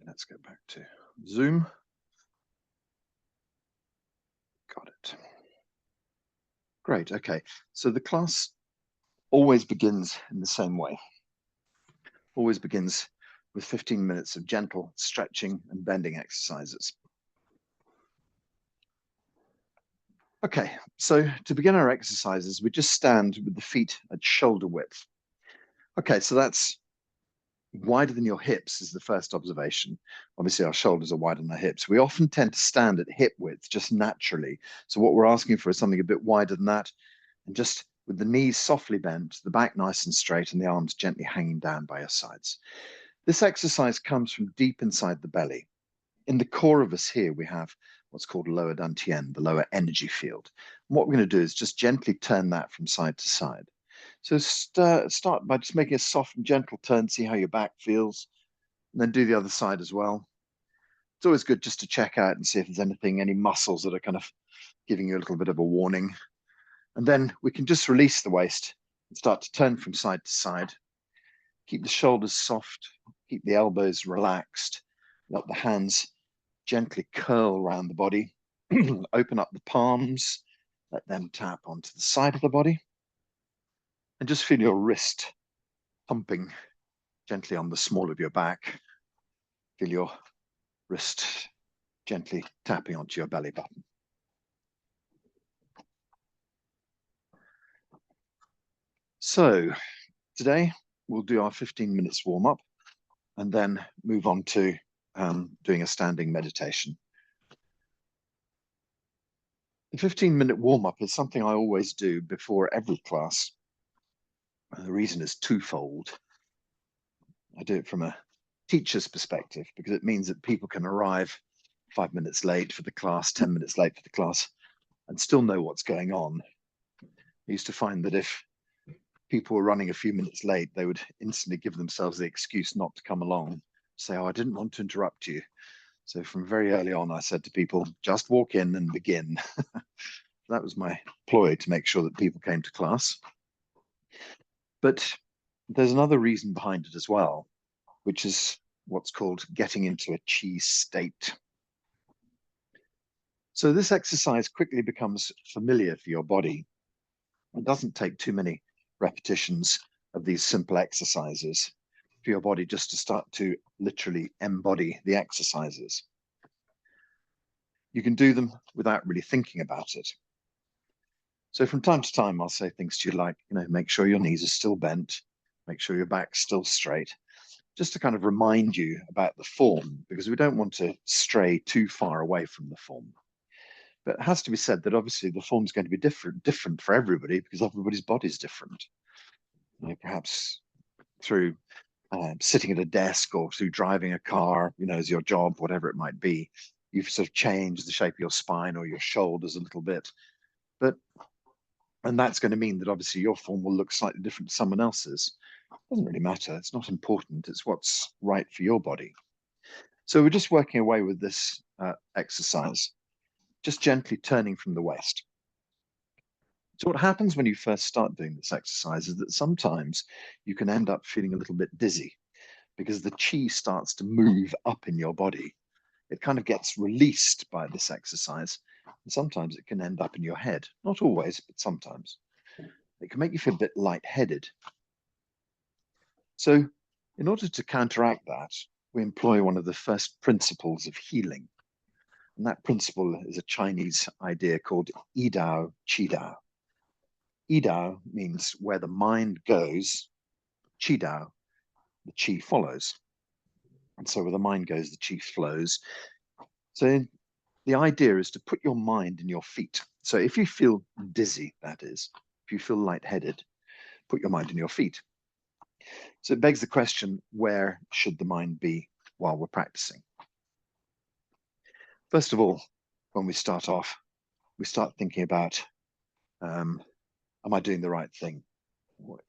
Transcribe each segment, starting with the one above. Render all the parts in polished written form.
let's go back to Zoom. Got it. Great, okay. So the class always begins in the same way. Always begins with 15 minutes of gentle stretching and bending exercises. Okay, so to begin our exercises, we just stand with the feet at shoulder width. Okay, so that's wider than your hips is the first observation. Obviously, our shoulders are wider than our hips. We often tend to stand at hip width just naturally. So what we're asking for is something a bit wider than that, and just with the knees softly bent, the back nice and straight, and the arms gently hanging down by your sides. This exercise comes from deep inside the belly. In the core of us here, we have what's called lower dantian, the lower energy field. And what we're going to do is just gently turn that from side to side. So start by just making a soft and gentle turn, see how your back feels, and then do the other side as well. It's always good just to check out and see if there's any muscles that are kind of giving you a little bit of a warning. And then we can just release the waist and start to turn from side to side. Keep the shoulders soft, keep the elbows relaxed, let the hands gently curl around the body, open up the palms, let them tap onto the side of the body, and just feel your wrist pumping gently on the small of your back. Feel your wrist gently tapping onto your belly button. So today we'll do our 15 minutes warm up and then move on to doing a standing meditation. The 15-minute warm-up is something I always do before every class. The reason is twofold. I do it from a teacher's perspective because it means that people can arrive 5 minutes late for the class, 10 minutes late for the class, and still know what's going on. I used to find that if people were running a few minutes late, they would instantly give themselves the excuse not to come along, say, oh, I didn't want to interrupt you. So from very early on, I said to people, just walk in and begin. That was my ploy to make sure that people came to class. But there's another reason behind it as well, which is what's called getting into a chi state. So this exercise quickly becomes familiar for your body. It doesn't take too many repetitions of these simple exercises for your body just to start to literally embody the exercises. You can do them without really thinking about it. So from time to time, I'll say things to you like, make sure your knees are still bent, make sure your back's still straight, just to kind of remind you about the form, because we don't want to stray too far away from the form. But it has to be said that obviously the form's going to be different for everybody because everybody's body's different. Perhaps through sitting at a desk or through driving a car, as your job, whatever it might be, you've sort of changed the shape of your spine or your shoulders a little bit. And that's going to mean that obviously your form will look slightly different to someone else's. It doesn't really matter. It's not important. It's what's right for your body. So we're just working away with this exercise, just gently turning from the waist. So what happens when you first start doing this exercise is that sometimes you can end up feeling a little bit dizzy because the chi starts to move up in your body. It kind of gets released by this exercise. And sometimes it can end up in your head. Not always, but sometimes. It can make you feel a bit lightheaded. So in order to counteract that, we employ one of the first principles of healing. And that principle is a Chinese idea called Yidao Qidao. Yidao means where the mind goes, Qidao, the qi follows. And so where the mind goes, the qi flows. So the idea is to put your mind in your feet. So if you feel dizzy, that is, if you feel lightheaded, put your mind in your feet. So it begs the question, where should the mind be while we're practicing? First of all, when we start off, we start thinking about, am I doing the right thing?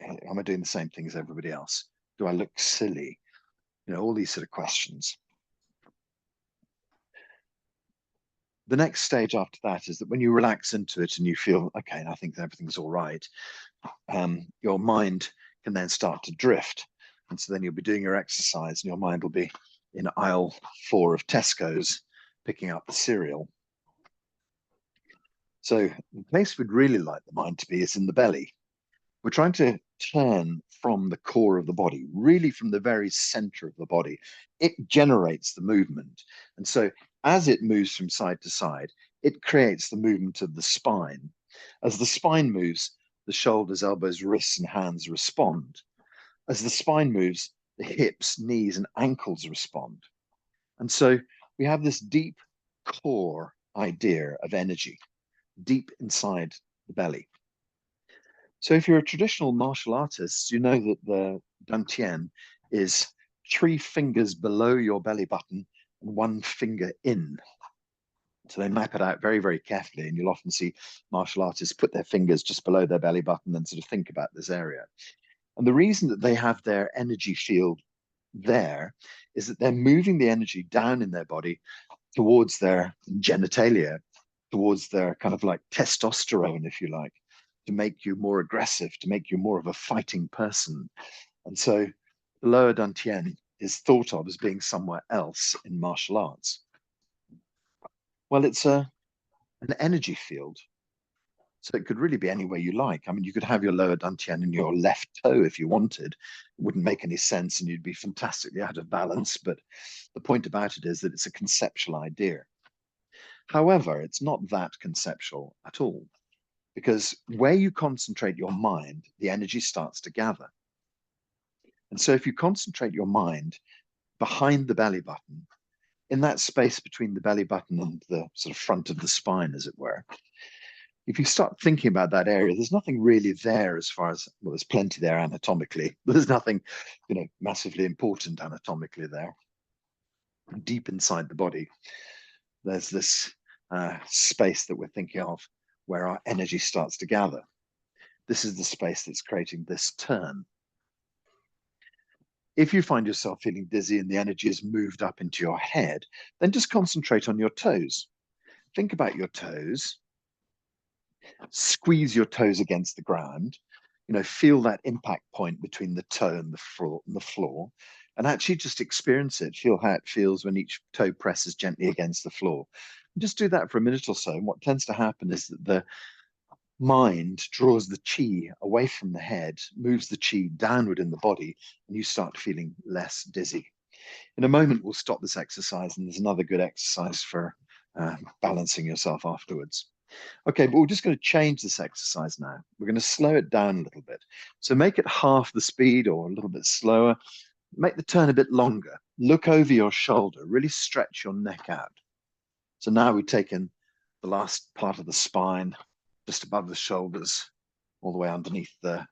Am I doing the same thing as everybody else? Do I look silly? All these sort of questions. The next stage after that is that when you relax into it and you feel, okay, I think everything's all right, your mind can then start to drift. And so then you'll be doing your exercise and your mind will be in aisle 4 of Tesco's picking up the cereal. So the place we'd really like the mind to be is in the belly. We're trying to turn from the core of the body, really from the very center of the body. It generates the movement. And so as it moves from side to side, it creates the movement of the spine. As the spine moves, the shoulders, elbows, wrists, and hands respond. As the spine moves, the hips, knees, and ankles respond. And so we have this deep core idea of energy deep inside the belly. So if you're a traditional martial artist, you know that the dantian is 3 fingers below your belly button and 1 finger in. So they map it out very, very carefully, and you'll often see martial artists put their fingers just below their belly button and sort of think about this area. And the reason that they have their energy field there is that they're moving the energy down in their body towards their genitalia, towards their kind of like testosterone, if you like, to make you more aggressive, to make you more of a fighting person. And so the lower dantian is thought of as being somewhere else in martial arts. Well, it's an energy field. So it could really be anywhere you like. I mean, you could have your lower dantian in your left toe if you wanted. It wouldn't make any sense and you'd be fantastically out of balance. But the point about it is that it's a conceptual idea. However, it's not that conceptual at all, because where you concentrate your mind, the energy starts to gather. And so if you concentrate your mind behind the belly button, in that space between the belly button and the sort of front of the spine, as it were, if you start thinking about that area, there's nothing really there as far as, well, there's plenty there anatomically, but there's nothing, massively important anatomically there. Deep inside the body, there's this space that we're thinking of where our energy starts to gather. This is the space that's creating this turn. If you find yourself feeling dizzy and the energy has moved up into your head, then just concentrate on your toes. Think about your toes. Squeeze your toes against the ground. Feel that impact point between the toe and the floor, and actually just experience it. Feel how it feels when each toe presses gently against the floor. And just do that for a minute or so. And what tends to happen is that the mind draws the chi away from the head, moves the chi downward in the body, and you start feeling less dizzy. In a moment, we'll stop this exercise, and there's another good exercise for balancing yourself afterwards. Okay, but we're just going to change this exercise now. We're going to slow it down a little bit. So make it half the speed or a little bit slower. Make the turn a bit longer. Look over your shoulder. Really stretch your neck out. So now we've taken the last part of the spine, just above the shoulders, all the way underneath the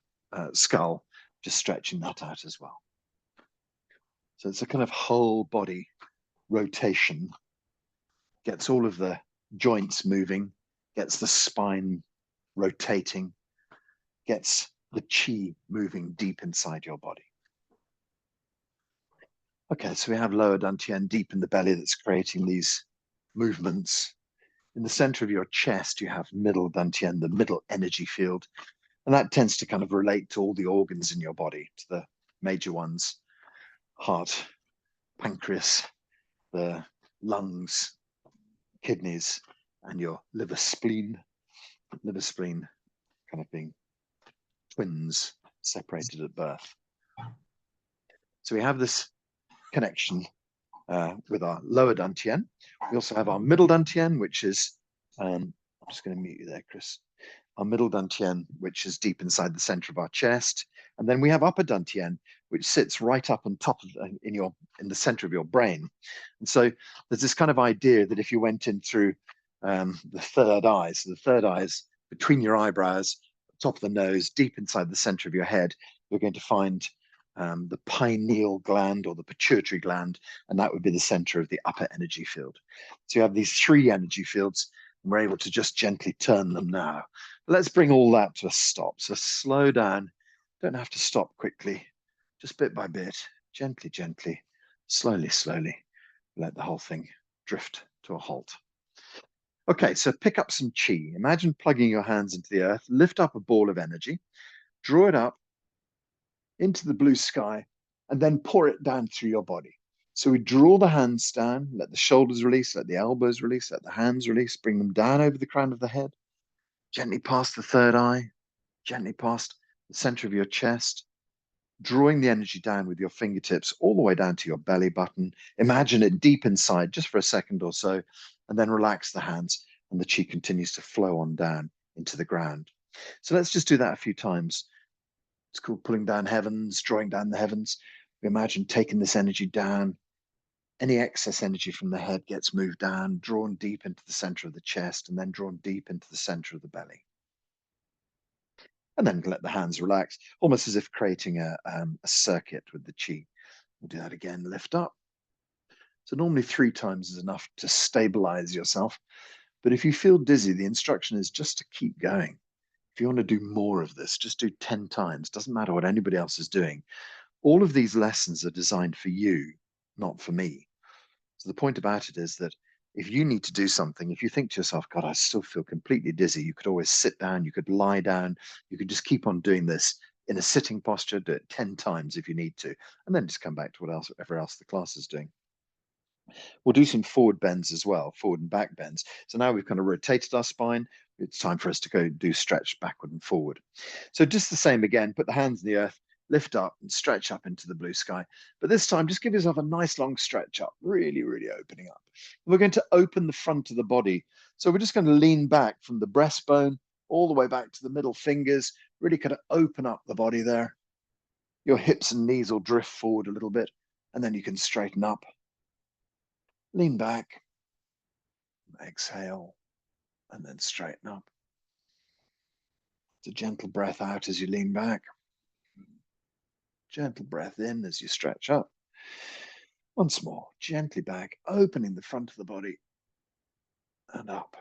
skull, just stretching that out as well. So it's a kind of whole body rotation. Gets all of the joints moving, gets the spine rotating, gets the chi moving deep inside your body. Okay, so we have lower dantian deep in the belly that's creating these movements. In the center of your chest, you have middle dantian, the middle energy field, and that tends to kind of relate to all the organs in your body, to the major ones: heart, pancreas, the lungs, kidneys, and your liver spleen kind of being twins separated at birth. So we have this connection with our lower dantian. We also have our middle dantian, which is, I'm just going to mute you there, Chris. Our middle dantian, which is deep inside the center of our chest. And then we have upper dantian, which sits right up on top of in the center of your brain. And so there's this kind of idea that if you went in through the third eye, so the third eye is between your eyebrows, top of the nose, deep inside the center of your head, you're going to find the pineal gland or the pituitary gland, and that would be the center of the upper energy field. So you have these 3 energy fields, and we're able to just gently turn them now. But let's bring all that to a stop. So slow down, don't have to stop quickly, just bit by bit, gently, gently, slowly, slowly, let the whole thing drift to a halt. Okay, so pick up some chi. Imagine plugging your hands into the earth, lift up a ball of energy, draw it up into the blue sky, and then pour it down through your body. So we draw the hands down, let the shoulders release, let the elbows release, let the hands release, bring them down over the crown of the head, gently past the third eye, gently past the center of your chest, drawing the energy down with your fingertips all the way down to your belly button. Imagine it deep inside just for a second or so, and then relax the hands, and the chi continues to flow on down into the ground. So let's just do that a few times. It's called pulling down heavens, drawing down the heavens. We imagine taking this energy down. Any excess energy from the head gets moved down, drawn deep into the center of the chest, and then drawn deep into the center of the belly. And then let the hands relax, almost as if creating a circuit with the chi. We'll do that again, lift up. So normally 3 times is enough to stabilize yourself. But if you feel dizzy, the instruction is just to keep going. If you want to do more of this, just do 10 times. Doesn't matter what anybody else is doing. All of these lessons are designed for you, not for me. So the point about it is that if you need to do something, if you think to yourself, God, I still feel completely dizzy, you could always sit down, you could lie down, you could just keep on doing this in a sitting posture, do it 10 times if you need to, and then just come back to whatever else the class is doing. We'll do some forward bends as well, forward and back bends. So now we've kind of rotated our spine. It's time for us to go do stretch backward and forward. So just the same again, put the hands in the earth, lift up and stretch up into the blue sky. But this time, just give yourself a nice long stretch up, really, really opening up. We're going to open the front of the body. So we're just going to lean back from the breastbone all the way back to the middle fingers, really kind of open up the body there. Your hips and knees will drift forward a little bit, and then you can straighten up. Lean back, exhale, and then straighten up. It's a gentle breath out as you lean back. Gentle breath in as you stretch up. Once more, gently back, opening the front of the body and up.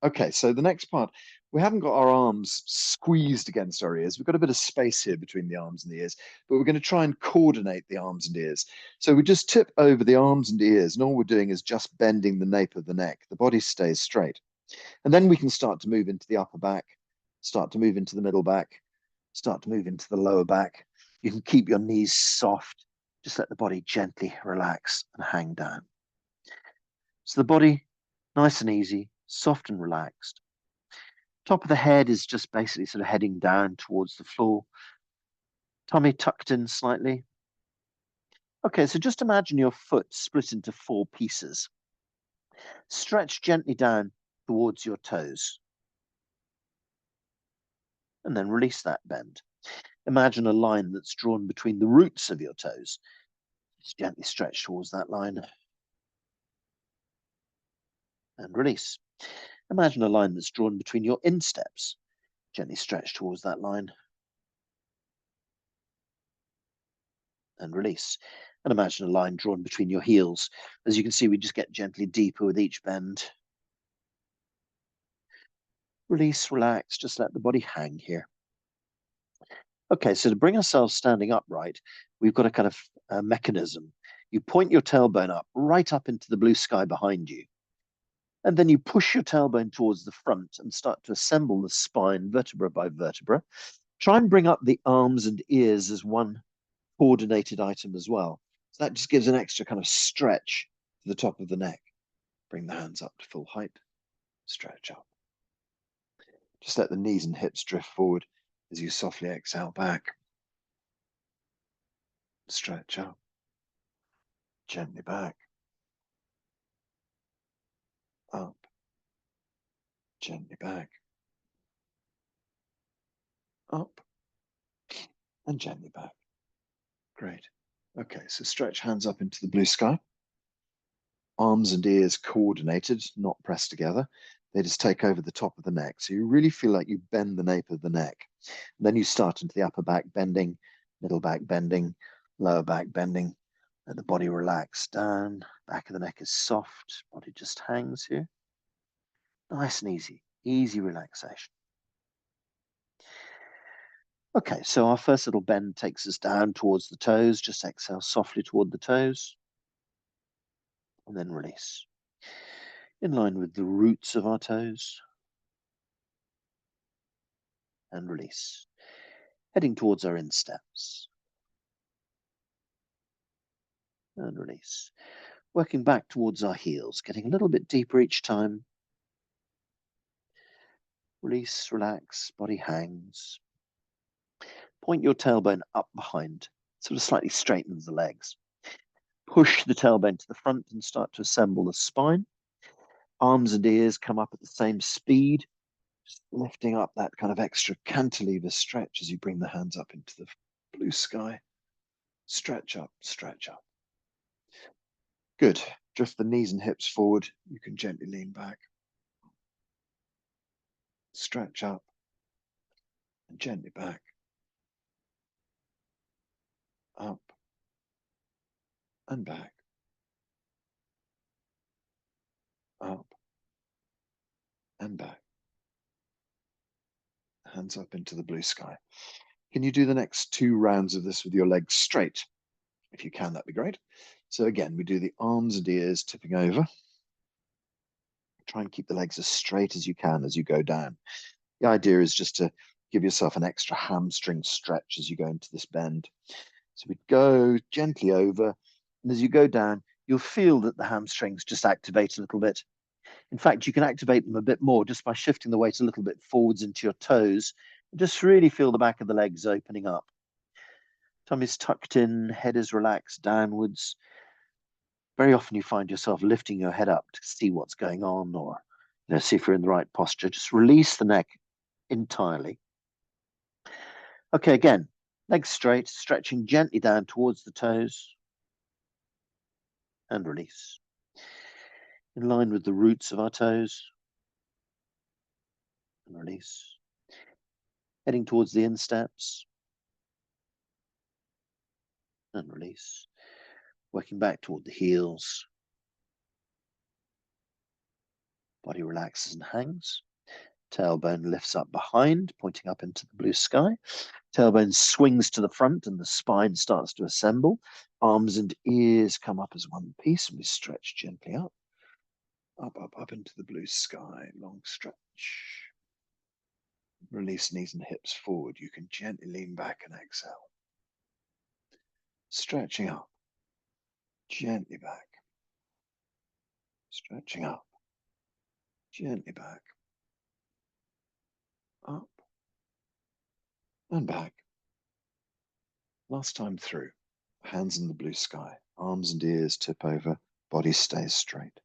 Okay, so the next part, we haven't got our arms squeezed against our ears. We've got a bit of space here between the arms and the ears, but we're going to try and coordinate the arms and ears. So we just tip over the arms and ears, and all we're doing is just bending the nape of the neck. The body stays straight. And then we can start to move into the upper back, start to move into the middle back, start to move into the lower back. You can keep your knees soft. Just let the body gently relax and hang down. So the body, nice and easy, soft and relaxed. Top of the head is just basically sort of heading down towards the floor. Tummy tucked in slightly. Okay, so just imagine your foot split into 4 pieces. Stretch gently down towards your toes. And then release that bend. Imagine a line that's drawn between the roots of your toes. Just gently stretch towards that line. And release. Imagine a line that's drawn between your insteps. Gently stretch towards that line. And release. And imagine a line drawn between your heels. As you can see, we just get gently deeper with each bend. Release, relax, just let the body hang here. Okay, so to bring ourselves standing upright, we've got a kind of mechanism. You point your tailbone up, right up into the blue sky behind you. And then you push your tailbone towards the front and start to assemble the spine vertebra by vertebra. Try and bring up the arms and ears as one coordinated item as well. So that just gives an extra kind of stretch to the top of the neck. Bring the hands up to full height, stretch up. Just let the knees and hips drift forward as you softly exhale back. Stretch up, gently back, up, gently back, up, and gently back. Great. Okay, so stretch hands up into the blue sky. Arms and ears coordinated, not pressed together. They just take over the top of the neck. So you really feel like you bend the nape of the neck. And then you start into the upper back bending, middle back bending, lower back bending. Let the body relax down. Back of the neck is soft. Body just hangs here. Nice and easy. Easy relaxation. Okay, so our first little bend takes us down towards the toes. Just exhale softly toward the toes. And then release. In line with the roots of our toes. And release. Heading towards our insteps. and release. Working back towards our heels, getting a little bit deeper each time. Release, relax, body hangs. Point your tailbone up behind, sort of slightly straightens the legs. Push the tailbone to the front and start to assemble the spine. Arms and ears come up at the same speed, just lifting up that kind of extra cantilever stretch as you bring the hands up into the blue sky. Stretch up, stretch up. Good. Drift the knees and hips forward. You can gently lean back. Stretch up and gently back. Up and back. Up and back. Hands up into the blue sky. Can you do the next 2 rounds of this with your legs straight? If you can, that'd be great. So again, we do the arms and ears tipping over. Try and keep the legs as straight as you can as you go down. The idea is just to give yourself an extra hamstring stretch as you go into this bend. So we go gently over, and as you go down, you'll feel that the hamstrings just activate a little bit. In fact, you can activate them a bit more just by shifting the weight a little bit forwards into your toes, and just really feel the back of the legs opening up. Tummy's tucked in, head is relaxed downwards. Very often you find yourself lifting your head up to see what's going on, or see if you're in the right posture. Just release the neck entirely. Okay, again, legs straight, stretching gently down towards the toes, and release. In line with the roots of our toes, and release. Heading towards the insteps, and release. Working back toward the heels. Body relaxes and hangs. Tailbone lifts up behind, pointing up into the blue sky. Tailbone swings to the front and the spine starts to assemble. Arms and ears come up as one piece and we stretch gently up. Up, up, up into the blue sky. Long stretch. Release knees and hips forward. You can gently lean back and exhale. Stretching up. Gently back. Stretching up. Gently back. Up. And back. Last time through. Hands in the blue sky. Arms and ears tip over. Body stays straight.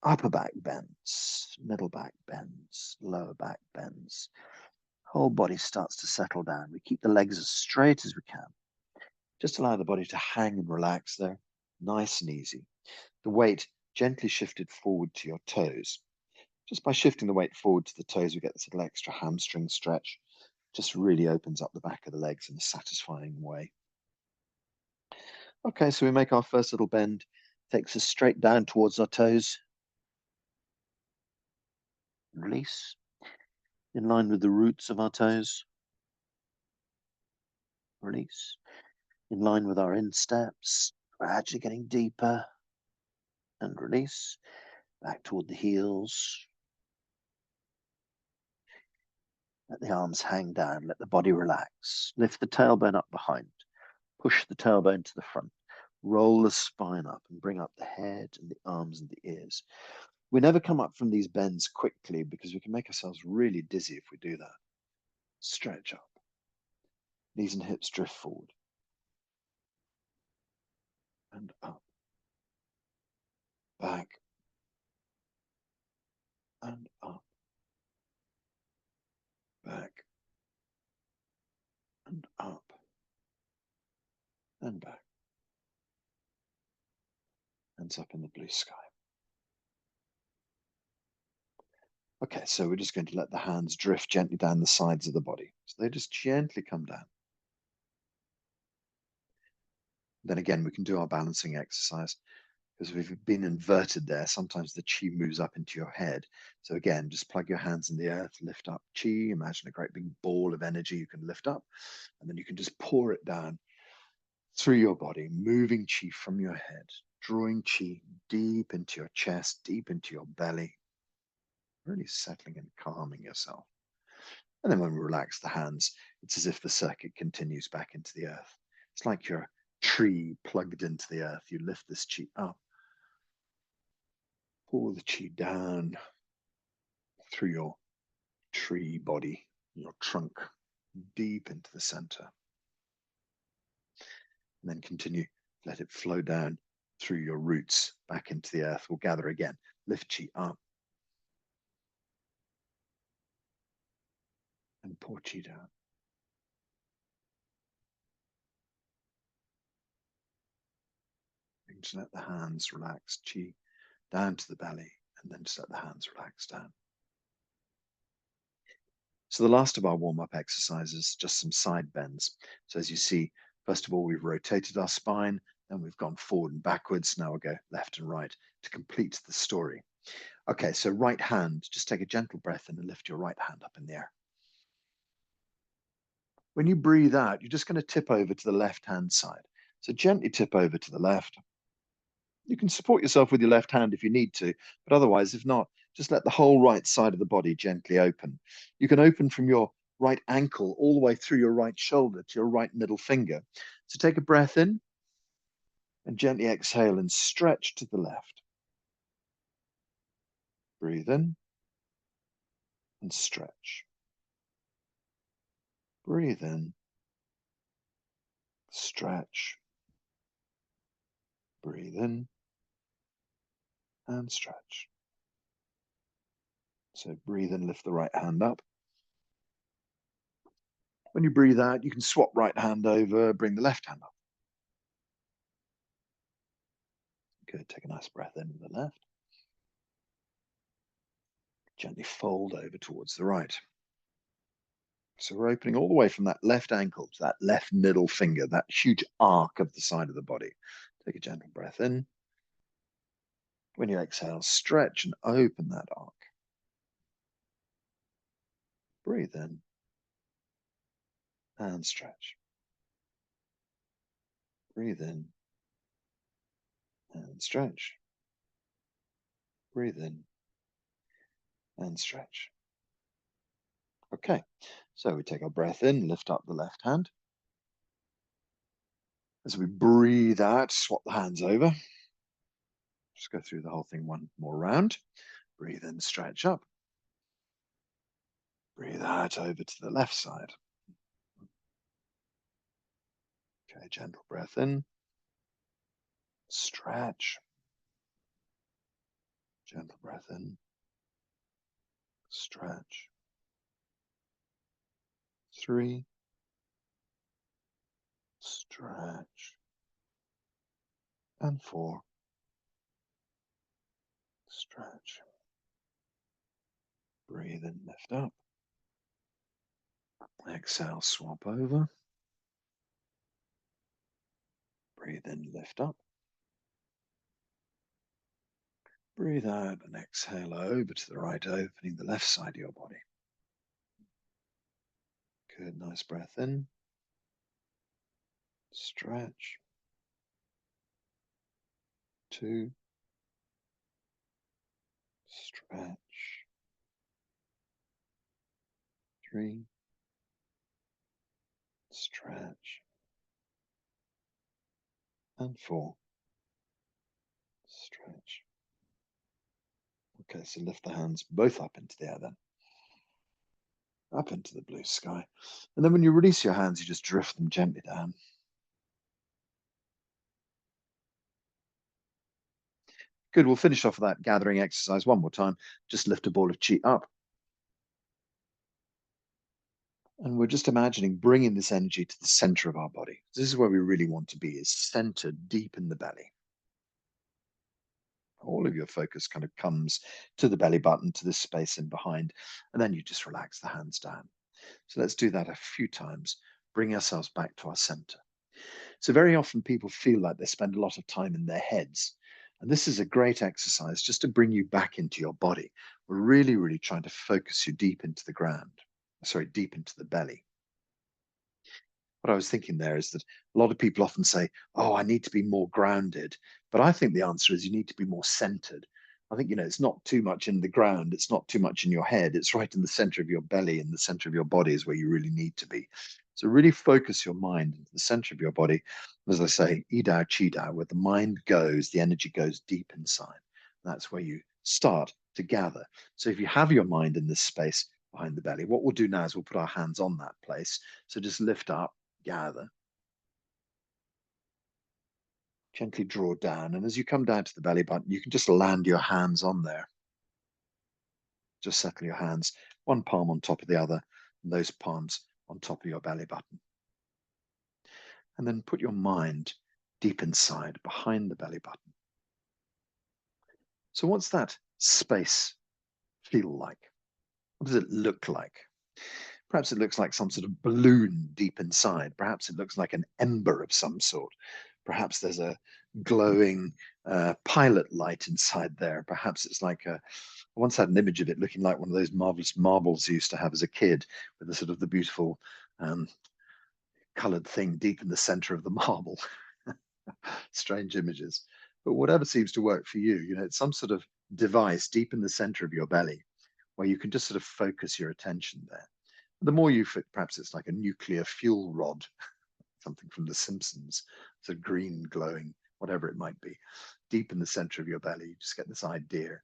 Upper back bends. Middle back bends. Lower back bends. Whole body starts to settle down. We keep the legs as straight as we can. Just allow the body to hang and relax there. Nice and easy. The weight gently shifted forward to your toes. Just by shifting the weight forward to the toes, we get this little extra hamstring stretch. Just really opens up the back of the legs in a satisfying way. Okay, so we make our first little bend. Takes us straight down towards our toes. Release. In line with the roots of our toes. Release. In line with our insteps. Gradually getting deeper. And release. Back toward the heels. Let the arms hang down. Let the body relax. Lift the tailbone up behind. Push the tailbone to the front. Roll the spine up and bring up the head and the arms and the ears. We never come up from these bends quickly because we can make ourselves really dizzy if we do that. Stretch up. Knees and hips drift forward. And up. Back. And up. Back. And up. And back. Hands up in the blue sky. Okay, so we're just going to let the hands drift gently down the sides of the body. So they just gently come down. Then again, we can do our balancing exercise because we've been inverted there. Sometimes the chi moves up into your head. So again, just plug your hands in the earth, lift up chi. Imagine a great big ball of energy you can lift up, and then you can just pour it down through your body, moving chi from your head, drawing chi deep into your chest, deep into your belly, really settling and calming yourself. And then when we relax the hands, it's as if the circuit continues back into the earth. It's like you're tree plugged into the earth. You lift this chi up, pull the chi down through your tree body, your trunk, deep into the center. And then continue, let it flow down through your roots back into the earth. We'll gather again. Lift chi up and pour chi down. And just let the hands relax, chi down to the belly, and then just let the hands relax down. So the last of our warm-up exercises, just some side bends. So as you see, first of all, we've rotated our spine, then we've gone forward and backwards. Now we'll go left and right to complete the story. Okay, so right hand, just take a gentle breath in and lift your right hand up in the air. When you breathe out, you're just going to tip over to the left-hand side. So gently tip over to the left. You can support yourself with your left hand if you need to, but otherwise, if not, just let the whole right side of the body gently open. You can open from your right ankle all the way through your right shoulder to your right middle finger. So take a breath in and gently exhale and stretch to the left. Breathe in and stretch. Breathe in, stretch. Breathe in and stretch. So breathe in, lift the right hand up. When you breathe out, you can swap right hand over, bring the left hand up. Good, take a nice breath in with the left. Gently fold over towards the right. So we're opening all the way from that left ankle to that left middle finger, that huge arc of the side of the body. Take a gentle breath in. When you exhale, stretch and open that arc. Breathe in and stretch. Breathe in and stretch. Breathe in and stretch. Okay, so we take our breath in, lift up the left hand. As we breathe out, swap the hands over. Just go through the whole thing one more round. Breathe in, stretch up. Breathe out over to the left side. Okay, gentle breath in. Stretch. Gentle breath in. Stretch. 3. Stretch. And 4. Stretch. Breathe in, lift up. Exhale, swap over. Breathe in, lift up. Breathe out and exhale over to the right, opening the left side of your body. Good, nice breath in. Stretch. 2. Stretch. 3. Stretch. And 4. Stretch. Okay, so lift the hands both up into the air then. Up into the blue sky. And then when you release your hands, you just drift them gently down. Good, we'll finish off that gathering exercise one more time. Just lift a ball of chi up. And we're just imagining bringing this energy to the center of our body. This is where we really want to be, is centered deep in the belly. All of your focus kind of comes to the belly button, to this space in behind, and then you just relax the hands down. So let's do that a few times, bring ourselves back to our center. So very often people feel like they spend a lot of time in their heads. And this is a great exercise just to bring you back into your body. We're really, really trying to focus you deep into the ground, deep into the belly. What I was thinking there is that a lot of people often say, oh, I need to be more grounded. But I think the answer is you need to be more centered. I think, it's not too much in the ground. It's not too much in your head. It's right in the center of your belly, in the center of your body is where you really need to be. So really focus your mind into the center of your body. As I say, Idao Qidao, where the mind goes, the energy goes deep inside. That's where you start to gather. So if you have your mind in this space behind the belly, what we'll do now is we'll put our hands on that place. So just lift up, gather, gently draw down. And as you come down to the belly button, you can just land your hands on there. Just settle your hands, one palm on top of the other, and those palms on top of your belly button. And then put your mind deep inside, behind the belly button. So what's that space feel like? What does it look like? Perhaps it looks like some sort of balloon deep inside. Perhaps it looks like an ember of some sort. Perhaps there's a glowing pilot light inside there. Perhaps it's like I once had an image of it looking like one of those marvelous marbles you used to have as a kid, with the sort of the beautiful colored thing deep in the center of the marble. Strange images. But whatever seems to work for you, it's some sort of device deep in the center of your belly where you can just sort of focus your attention there. The more you fit, perhaps it's like a nuclear fuel rod, something from The Simpsons, it's a green glowing, whatever it might be, deep in the center of your belly. You just get this idea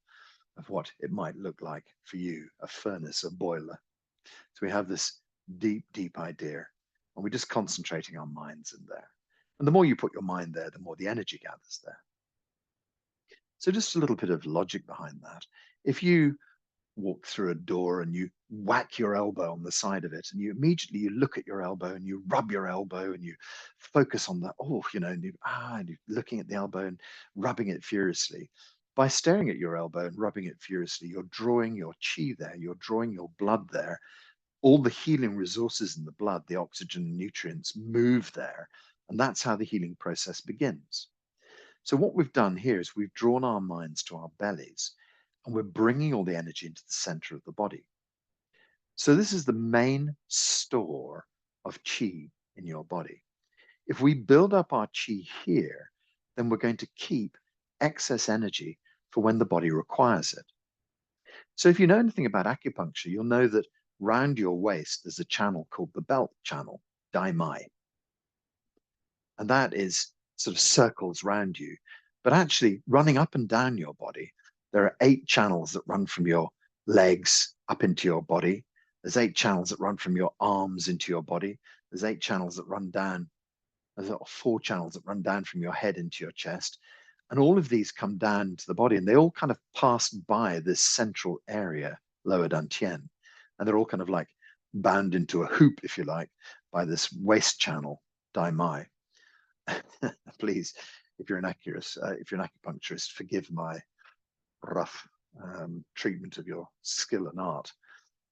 of what it might look like for you, a furnace, a boiler. So we have this deep, deep idea, and we're just concentrating our minds in there. And the more you put your mind there, the more the energy gathers there. So just a little bit of logic behind that. If you walk through a door and you whack your elbow on the side of it, and you immediately look at your elbow and you rub your elbow and you focus on that, and you're looking at the elbow and rubbing it furiously. By staring at your elbow and rubbing it furiously, you're drawing your chi there, you're drawing your blood there. All the healing resources in the blood, the oxygen and nutrients, move there. And that's how the healing process begins. So what we've done here is we've drawn our minds to our bellies, and we're bringing all the energy into the center of the body. So this is the main store of chi in your body. If we build up our chi here, then we're going to keep excess energy for when the body requires it. So if you know anything about acupuncture, you'll know that round your waist, there's a channel called the belt channel, Dai Mai. And that is sort of circles round you. But actually, running up and down your body, there are 8 channels that run from your legs up into your body. There's 8 channels that run from your arms into your body. There's 8 channels that run down. There's 4 channels that run down from your head into your chest. And all of these come down to the body, and they all kind of pass by this central area, lower dantian. And they're all kind of like bound into a hoop, if you like, by this waist channel, Dai Mai. Please, if you're an acupuncturist, forgive my rough treatment of your skill and art.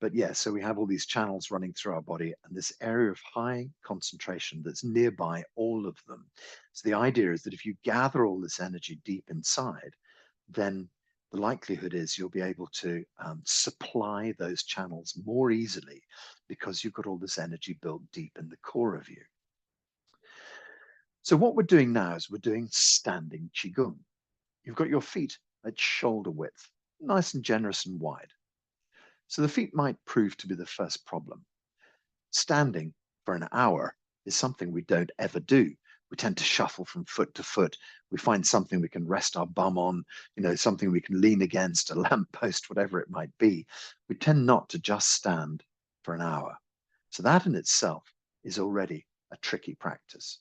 But yeah, so we have all these channels running through our body and this area of high concentration that's nearby all of them. So the idea is that if you gather all this energy deep inside, then the likelihood is you'll be able to supply those channels more easily because you've got all this energy built deep in the core of you. So what we're doing now is we're doing standing Qigong. You've got your feet at shoulder width, nice and generous and wide. So the feet might prove to be the first problem. Standing for an hour is something we don't ever do. We tend to shuffle from foot to foot. We find something we can rest our bum on, something we can lean against, a lamppost, whatever it might be. We tend not to just stand for an hour. So that in itself is already a tricky practice.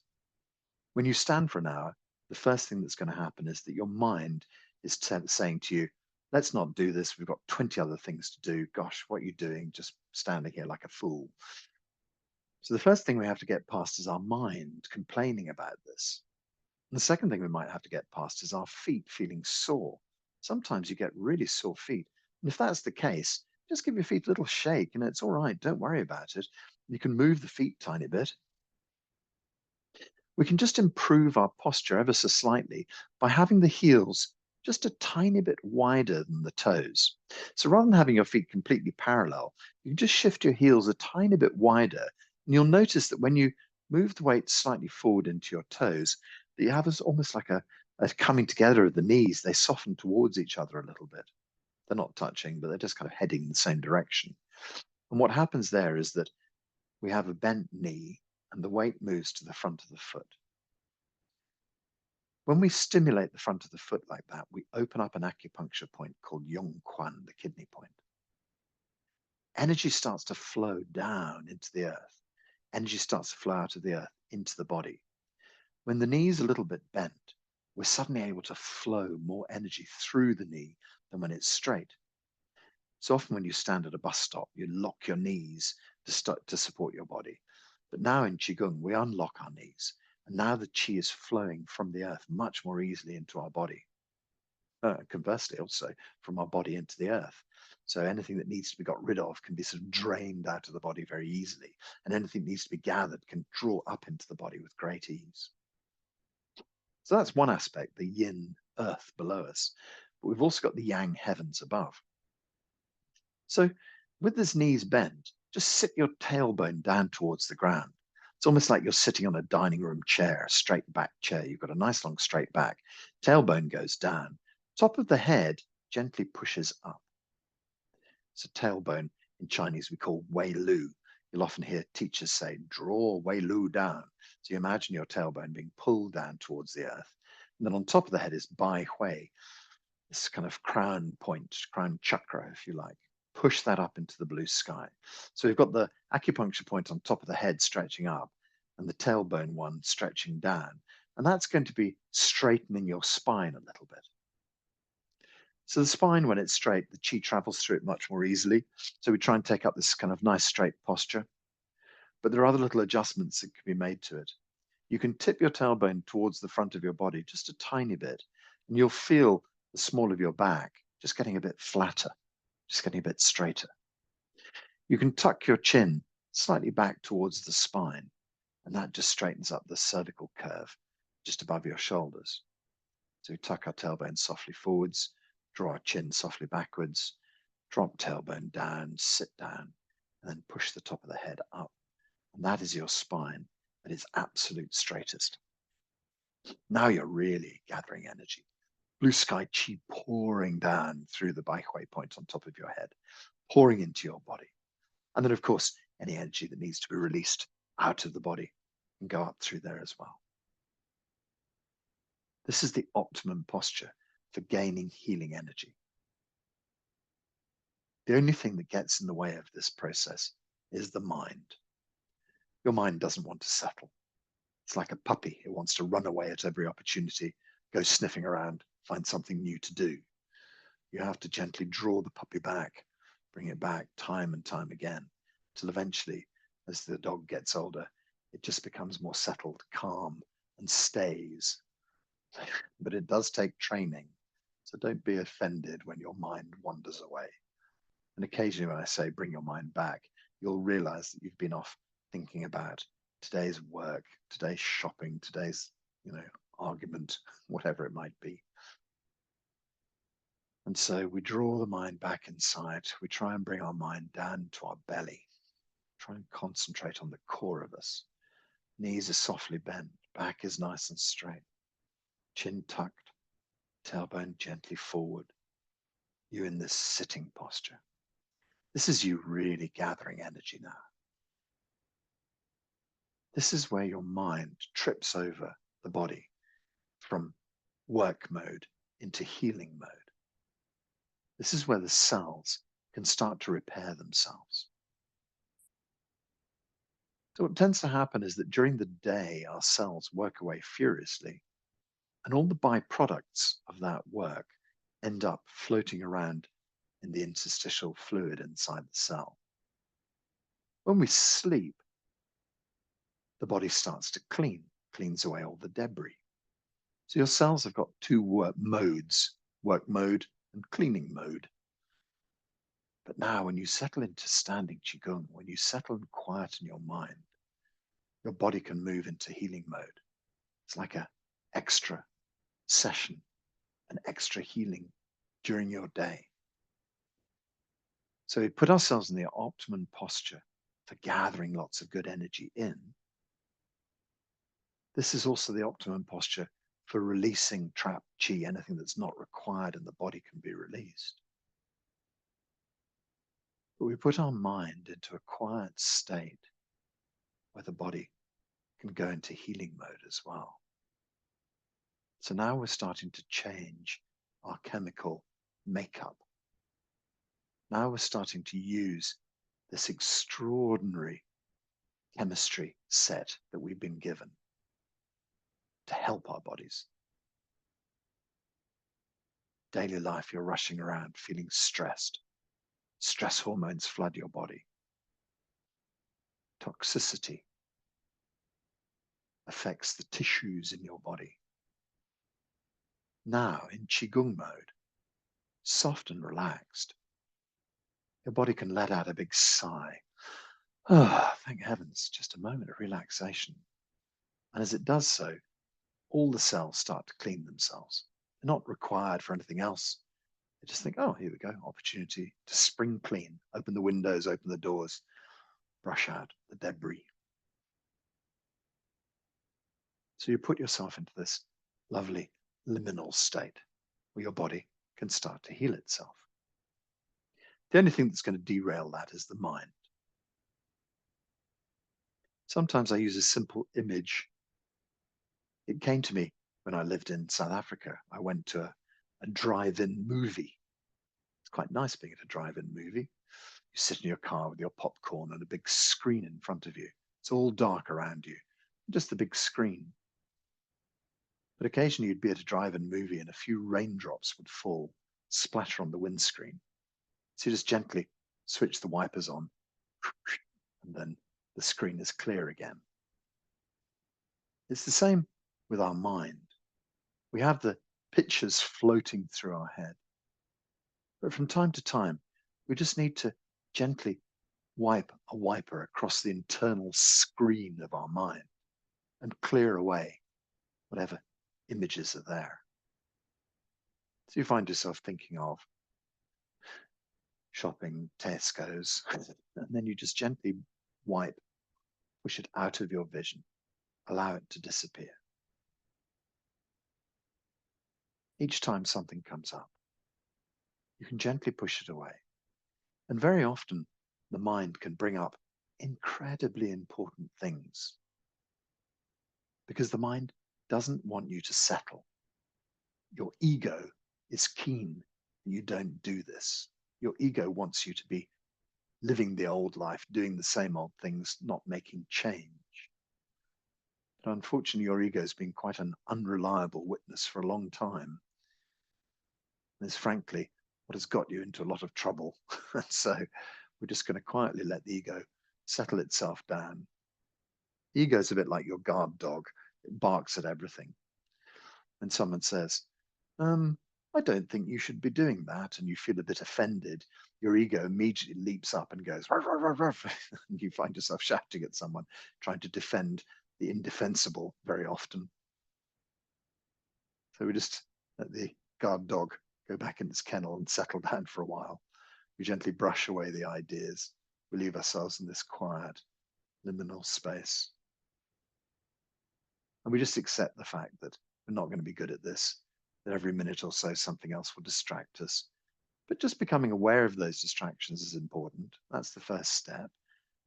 When you stand for an hour, the first thing that's going to happen is that your mind is saying to you, let's not do this. We've got 20 other things to do. Gosh, what are you doing? Just standing here like a fool. So the first thing we have to get past is our mind complaining about this. And the second thing we might have to get past is our feet feeling sore. Sometimes you get really sore feet. And if that's the case, just give your feet a little shake and it's all right. Don't worry about it. You can move the feet a tiny bit. We can just improve our posture ever so slightly by having the heels just a tiny bit wider than the toes. So rather than having your feet completely parallel, you can just shift your heels a tiny bit wider. And you'll notice that when you move the weight slightly forward into your toes, that you have this almost like a coming together of the knees. They soften towards each other a little bit. They're not touching, but they're just kind of heading in the same direction. And what happens there is that we have a bent knee and the weight moves to the front of the foot. When we stimulate the front of the foot like that, we open up an acupuncture point called Yongquan, the kidney point. Energy starts to flow down into the earth. Energy starts to flow out of the earth into the body. When the knee is a little bit bent, we're suddenly able to flow more energy through the knee than when it's straight. So often when you stand at a bus stop, you lock your knees to support your body. But now in Qigong, we unlock our knees. And now the qi is flowing from the earth much more easily into our body. Conversely, also from our body into the earth. So anything that needs to be got rid of can be sort of drained out of the body very easily. And anything that needs to be gathered can draw up into the body with great ease. So that's one aspect, the yin earth below us. But we've also got the yang heavens above. So with this knees bent, just sit your tailbone down towards the ground. It's almost like you're sitting on a dining room chair, a straight back chair. You've got a nice long straight back. Tailbone goes down. Top of the head gently pushes up. So tailbone in Chinese we call wei lu. You'll often hear teachers say, draw wei lu down. So you imagine your tailbone being pulled down towards the earth. And then on top of the head is bai hui, this kind of crown point, crown chakra, if you like. Push that up into the blue sky. So we've got the acupuncture point on top of the head stretching up and the tailbone one stretching down. And that's going to be straightening your spine a little bit. So the spine, when it's straight, the qi travels through it much more easily. So we try and take up this kind of nice straight posture. But there are other little adjustments that can be made to it. You can tip your tailbone towards the front of your body just a tiny bit, and you'll feel the small of your back just getting a bit flatter, just getting a bit straighter. You can tuck your chin slightly back towards the spine, and that just straightens up the cervical curve just above your shoulders. So we tuck our tailbone softly forwards, draw our chin softly backwards, drop tailbone down, sit down, and then push the top of the head up. And that is your spine at its absolute straightest. Now you're really gathering energy. Blue sky qi pouring down through the bai hui point on top of your head, pouring into your body. And then, of course, any energy that needs to be released out of the body can go up through there as well. This is the optimum posture for gaining healing energy. The only thing that gets in the way of this process is the mind. Your mind doesn't want to settle. It's like a puppy. It wants to run away at every opportunity, go sniffing around, find something new to do. You have to gently draw the puppy back, bring it back time and time again, till eventually, as the dog gets older, it just becomes more settled, calm, and stays. But it does take training, so don't be offended when your mind wanders away. And occasionally when I say bring your mind back, you'll realize that you've been off thinking about today's work, today's shopping, today's, argument, whatever it might be. And so we draw the mind back inside. We try and bring our mind down to our belly. Try and concentrate on the core of us. Knees are softly bent. Back is nice and straight. Chin tucked. Tailbone gently forward. You in this sitting posture. This is you really gathering energy now. This is where your mind trips over the body from work mode into healing mode. This is where the cells can start to repair themselves. So what tends to happen is that during the day, our cells work away furiously, and all the byproducts of that work end up floating around in the interstitial fluid inside the cell. When we sleep, the body starts to cleans away all the debris. So your cells have got two modes, work mode and cleaning mode. But now when you settle into standing Qigong, when you settle and quieten your mind, your body can move into healing mode. It's like an extra session, an extra healing during your day. So we put ourselves in the optimum posture for gathering lots of good energy in. This is also the optimum posture for releasing trapped qi. Anything that's not required in the body can be released. But we put our mind into a quiet state where the body can go into healing mode as well. So now we're starting to change our chemical makeup. Now we're starting to use this extraordinary chemistry set that we've been given to help our bodies. Daily life, you're rushing around feeling stressed. Stress hormones flood your body. Toxicity affects the tissues in your body. Now, in Qigong mode, soft and relaxed, your body can let out a big sigh. Ah, thank heavens, just a moment of relaxation. And as it does so, all the cells start to clean themselves. They're not required for anything else. They just think, oh, here we go, opportunity to spring clean, open the windows, open the doors, brush out the debris. So you put yourself into this lovely liminal state where your body can start to heal itself. The only thing that's going to derail that is the mind. Sometimes I use a simple image. It came to me when I lived in South Africa. I went to a drive-in movie. It's quite nice being at a drive-in movie. You sit in your car with your popcorn and a big screen in front of you. It's all dark around you, just the big screen. But occasionally you'd be at a drive-in movie and a few raindrops would fall, splatter on the windscreen. So you just gently switch the wipers on, and then the screen is clear again. It's the same with our mind. We have the pictures floating through our head. But from time to time, we just need to gently wipe a wiper across the internal screen of our mind and clear away whatever images are there. So you find yourself thinking of shopping, Tesco's, and then you just gently wipe, push it out of your vision, allow it to disappear. Each time something comes up, you can gently push it away. And very often, the mind can bring up incredibly important things because the mind doesn't want you to settle. Your ego is keen that you don't do this. Your ego wants you to be living the old life, doing the same old things, not making change. But unfortunately, your ego has been quite an unreliable witness for a long time. And it's frankly what has got you into a lot of trouble. And so we're just going to quietly let the ego settle itself down. The ego is a bit like your guard dog. It barks at everything. And someone says, I don't think you should be doing that. And you feel a bit offended. Your ego immediately leaps up and goes, ruff, ruff, ruff, ruff. And you find yourself shouting at someone, trying to defend the indefensible very often. So we just let the guard dog go back in its kennel and settle down for a while. We gently brush away the ideas. We leave ourselves in this quiet, liminal space. And we just accept the fact that we're not going to be good at this, that every minute or so something else will distract us. But just becoming aware of those distractions is important. That's the first step.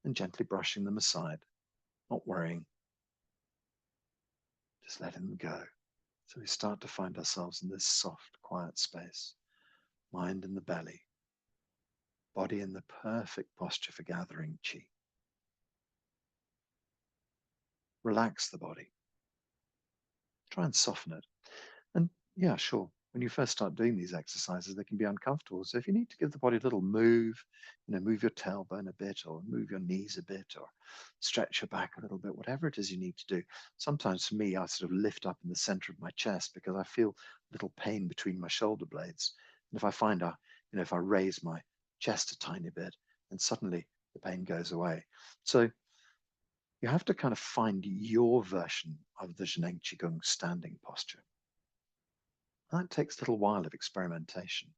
And gently brushing them aside, not worrying, just letting them go. So we start to find ourselves in this soft, quiet space, mind in the belly, body in the perfect posture for gathering chi. Relax the body. Try and soften it. And yeah, sure, when you first start doing these exercises, they can be uncomfortable. So if you need to give the body a little move, move your tailbone a bit, or move your knees a bit, or stretch your back a little bit, whatever it is you need to do. Sometimes for me, I sort of lift up in the center of my chest because I feel a little pain between my shoulder blades. And if I find if I raise my chest a tiny bit, then suddenly the pain goes away. So you have to kind of find your version of the Zheneng Qigong standing posture. That takes a little while of experimentation.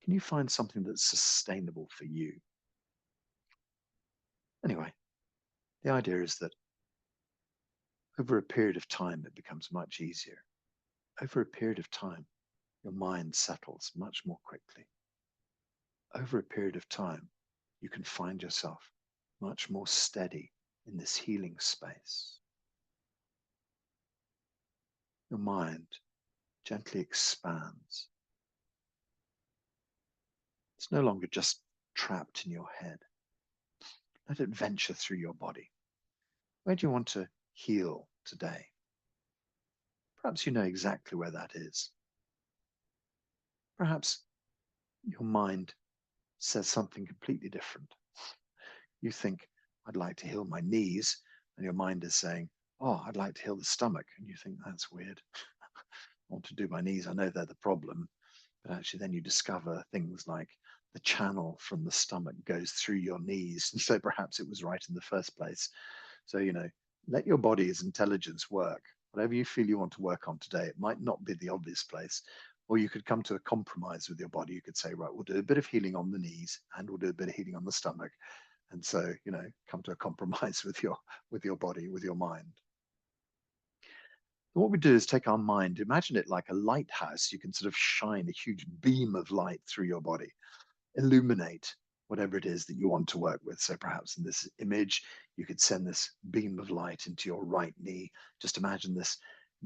Can you find something that's sustainable for you? Anyway, the idea is that over a period of time, it becomes much easier. Over a period of time, your mind settles much more quickly. Over a period of time, you can find yourself much more steady in this healing space. Your mind gently expands. It's no longer just trapped in your head. Let it venture through your body. Where do you want to heal today? Perhaps you know exactly where that is. Perhaps your mind says something completely different. You think, I'd like to heal my knees, and your mind is saying, oh, I'd like to heal the stomach. And you think, that's weird. I want to do my knees. I know they're the problem. But actually, then you discover things like the channel from the stomach goes through your knees. And so perhaps it was right in the first place. So, let your body's intelligence work. Whatever you feel you want to work on today, it might not be the obvious place. Or you could come to a compromise with your body. You could say, right, we'll do a bit of healing on the knees and we'll do a bit of healing on the stomach. And so, come to a compromise with your body, with your mind. What we do is take our mind, imagine it like a lighthouse. You can sort of shine a huge beam of light through your body, illuminate whatever it is that you want to work with. So perhaps in this image, you could send this beam of light into your right knee. Just imagine this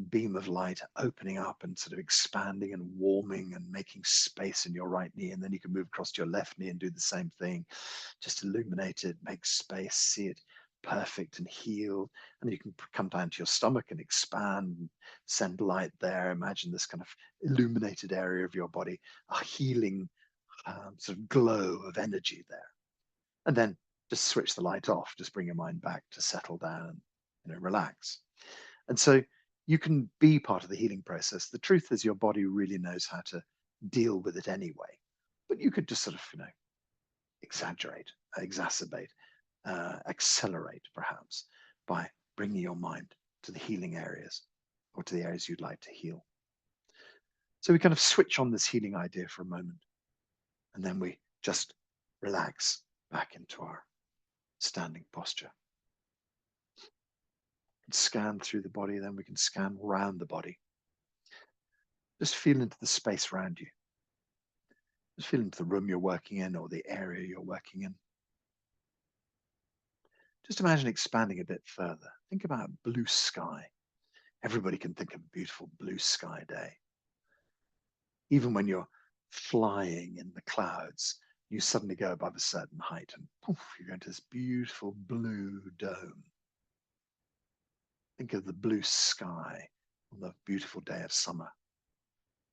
beam of light opening up and sort of expanding and warming and making space in your right knee. And then you can move across to your left knee and do the same thing. Just illuminate it, make space, see it perfect and healed. And you can come down to your stomach and expand, and send light there. Imagine this kind of illuminated area of your body, a healing sort of glow of energy there. And then just switch the light off, just bring your mind back to settle down and relax. And so you can be part of the healing process. The truth is your body really knows how to deal with it anyway. But you could just sort of, exaggerate, exacerbate, accelerate perhaps by bringing your mind to the healing areas or to the areas you'd like to heal. So we kind of switch on this healing idea for a moment, and then we just relax back into our standing posture. Scan through the body, then we can scan around the body. Just feel into the space around you. Just feel into the room you're working in or the area you're working in. Just imagine expanding a bit further. Think about blue sky. Everybody can think of a beautiful blue sky day. Even when you're flying in the clouds, you suddenly go above a certain height and poof, you're going to this beautiful blue dome. Think of the blue sky on the beautiful day of summer.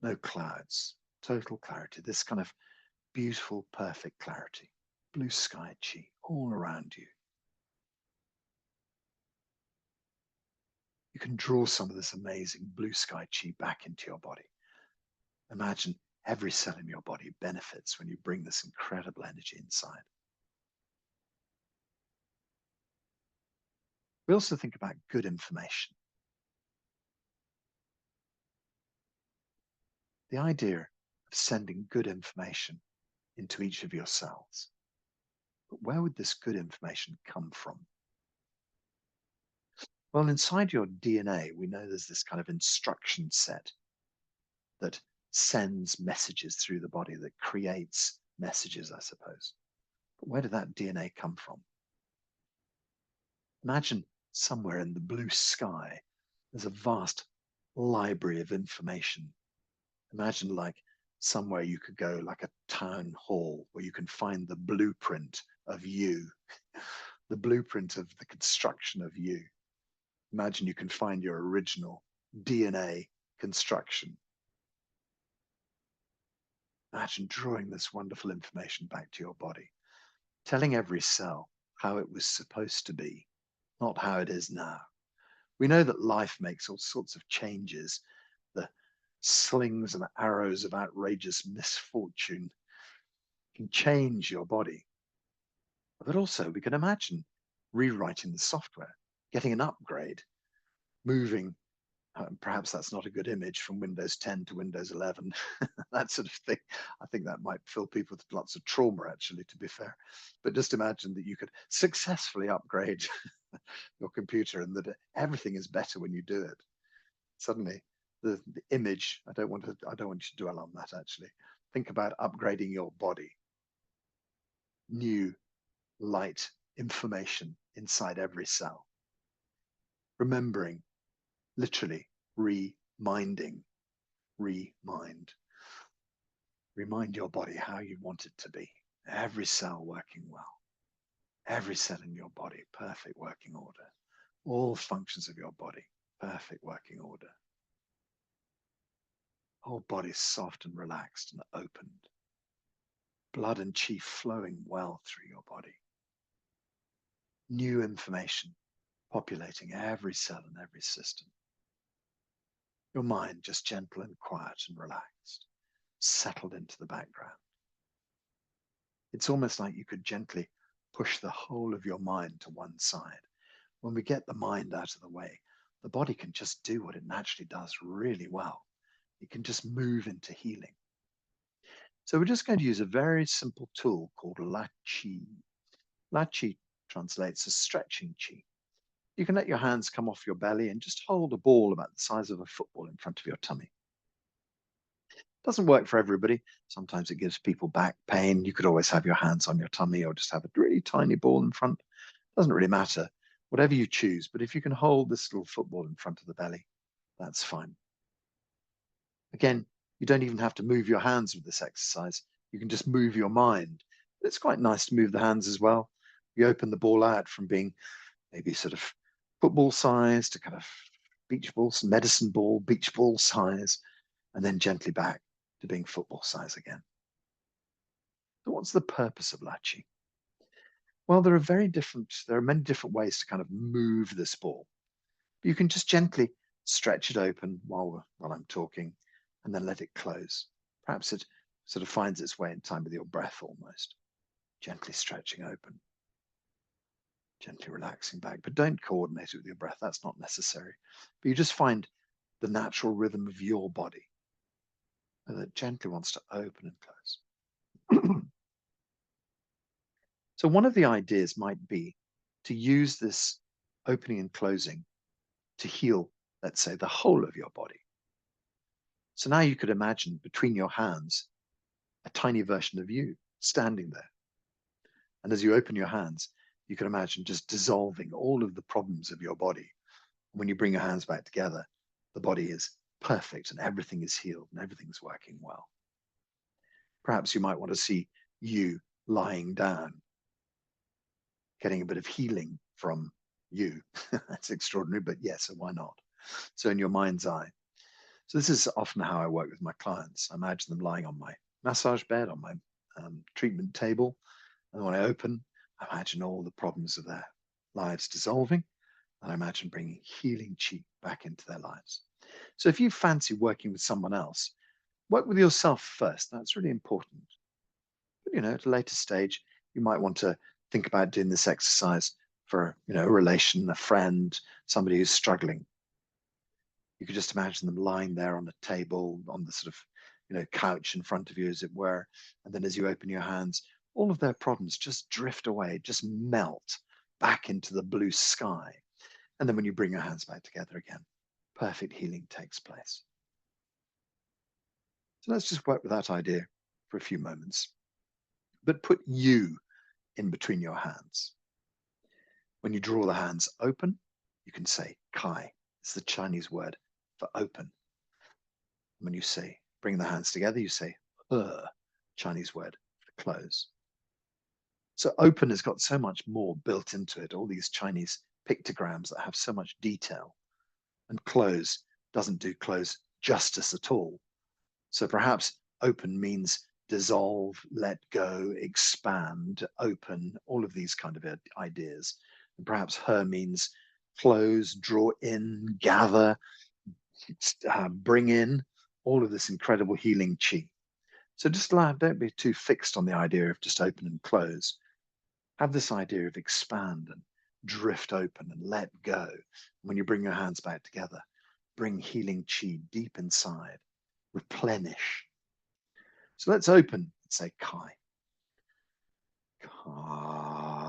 No clouds, total clarity, this kind of beautiful, perfect clarity. Blue sky chi all around you. You can draw some of this amazing blue sky chi back into your body. Imagine every cell in your body benefits when you bring this incredible energy inside. We also think about good information. The idea of sending good information into each of your cells. But where would this good information come from? Well, inside your DNA, we know there's this kind of instruction set that sends messages through the body, that creates messages, I suppose. But where did that DNA come from? Imagine somewhere in the blue sky, there's a vast library of information. Imagine like somewhere you could go, like a town hall, where you can find the blueprint of you, the blueprint of the construction of you. Imagine you can find your original DNA construction. Imagine drawing this wonderful information back to your body, telling every cell how it was supposed to be, not how it is now. We know that life makes all sorts of changes. The slings and arrows of outrageous misfortune can change your body. But also we can imagine rewriting the software, getting an upgrade, moving, perhaps that's not a good image, from Windows 10 to Windows 11, that sort of thing. I think that might fill people with lots of trauma, actually, to be fair. But just imagine that you could successfully upgrade your computer and that everything is better when you do it. Suddenly, the image, I don't want you to dwell on that, actually. Think about upgrading your body. New light information inside every cell. Remembering, literally reminding, remind. Remind your body how you want it to be. Every cell working well. Every cell in your body, perfect working order. All functions of your body, perfect working order. Whole body soft and relaxed and opened. Blood and chi flowing well through your body. New information populating every cell and every system. Your mind just gentle and quiet and relaxed, settled into the background. It's almost like you could gently push the whole of your mind to one side. When we get the mind out of the way, the body can just do what it naturally does really well. It can just move into healing. So we're just going to use a very simple tool called La Chi. La Chi translates as stretching chi. You can let your hands come off your belly and just hold a ball about the size of a football in front of your tummy. Doesn't work for everybody. Sometimes it gives people back pain. You could always have your hands on your tummy or just have a really tiny ball in front. Doesn't really matter, whatever you choose. But if you can hold this little football in front of the belly, that's fine. Again, you don't even have to move your hands with this exercise. You can just move your mind. But it's quite nice to move the hands as well. You open the ball out from being maybe sort of football size to kind of beach ball, medicine ball, beach ball size, and then gently back to being football size again. So what's the purpose of La Chi? Well, there are many different ways to kind of move this ball. You can just gently stretch it open while I'm talking and then let it close. Perhaps it sort of finds its way in time with your breath almost. Gently stretching open, gently relaxing back, but don't coordinate it with your breath. That's not necessary. But you just find the natural rhythm of your body that gently wants to open and close. So one of the ideas might be to use this opening and closing to heal, let's say, the whole of your body. So now you could imagine between your hands a tiny version of you standing there. And as you open your hands, you can imagine just dissolving all of the problems of your body. When you bring your hands back together, the body is perfect and everything is healed and everything's working well. Perhaps you might want to see you lying down, getting a bit of healing from you. That's extraordinary, but yes, why not? So in your mind's eye. So this is often how I work with my clients. I imagine them lying on my massage bed, on my treatment table. And when I open, I imagine all the problems of their lives dissolving. And I imagine bringing healing chi back into their lives. So if you fancy working with someone else, work with yourself first. That's really important. But, at a later stage, you might want to think about doing this exercise for, a relation, a friend, somebody who's struggling. You could just imagine them lying there on the table, on the sort of, couch in front of you, as it were. And then as you open your hands, all of their problems just drift away, just melt back into the blue sky. And then when you bring your hands back together again, perfect healing takes place. So let's just work with that idea for a few moments. But put you in between your hands. When you draw the hands open, you can say kai. It's the Chinese word for open. When you say bring the hands together, you say Chinese word for close. So open has got so much more built into it, all these Chinese pictograms that have so much detail. And close doesn't do close justice at all. So perhaps open means dissolve, let go, expand, open, all of these kind of ideas. And perhaps her means close, draw in, gather, bring in all of this incredible healing chi. So just don't be too fixed on the idea of just open and close. Have this idea of expand and drift open and let go. When you bring your hands back together, bring healing chi deep inside, replenish. So let's open and say Kai. Ka.